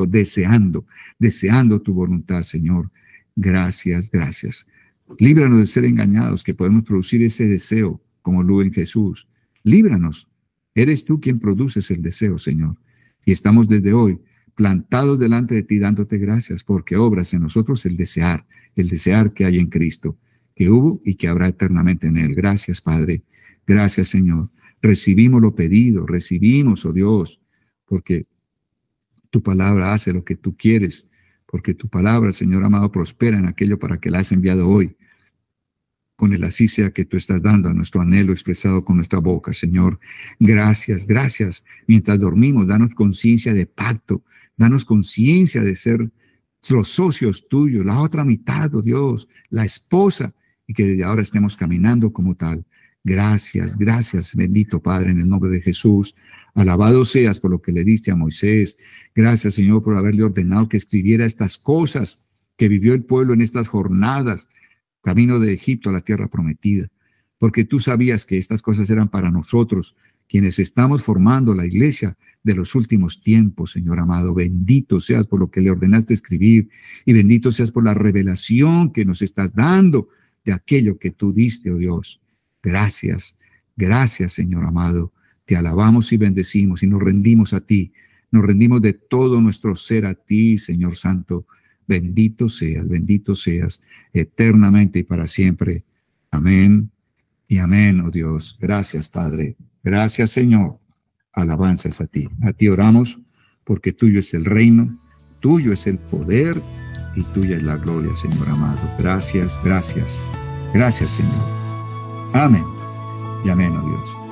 deseando tu voluntad, Señor. Gracias. Líbranos de ser engañados, que podemos producir ese deseo como lo en Jesús. Líbranos. Eres tú quien produces el deseo, Señor. Y estamos desde hoy plantados delante de ti, dándote gracias, porque obras en nosotros el desear que hay en Cristo, que hubo y que habrá eternamente en él. Gracias, Padre. Gracias, Señor. Recibimos lo pedido, oh Dios, porque tu palabra hace lo que tú quieres, porque tu palabra, Señor amado, prospera en aquello para que la has enviado hoy. Con el así sea que tú estás dando a nuestro anhelo expresado con nuestra boca, Señor. Gracias. Mientras dormimos, danos conciencia de pacto, danos conciencia de ser los socios tuyos, la otra mitad, oh Dios, la esposa, y que desde ahora estemos caminando como tal. Gracias, bendito Padre, en el nombre de Jesús. Alabado seas por lo que le diste a Moisés. Gracias, Señor, por haberle ordenado que escribiera estas cosas que vivió el pueblo en estas jornadas, camino de Egipto a la tierra prometida, porque tú sabías que estas cosas eran para nosotros, quienes estamos formando la iglesia de los últimos tiempos, Señor amado. Bendito seas por lo que le ordenaste escribir, y bendito seas por la revelación que nos estás dando de aquello que tú diste, oh Dios. Gracias, Señor amado. Te alabamos y bendecimos y nos rendimos a ti. Nos rendimos de todo nuestro ser a ti, Señor Santo. Bendito seas eternamente y para siempre. Amén y amén, oh Dios. Gracias, Padre. Gracias, Señor. Alabanzas a ti. A ti oramos, porque tuyo es el reino, tuyo es el poder y tuya es la gloria, Señor amado. Gracias, Señor. Amén y amén, oh Dios.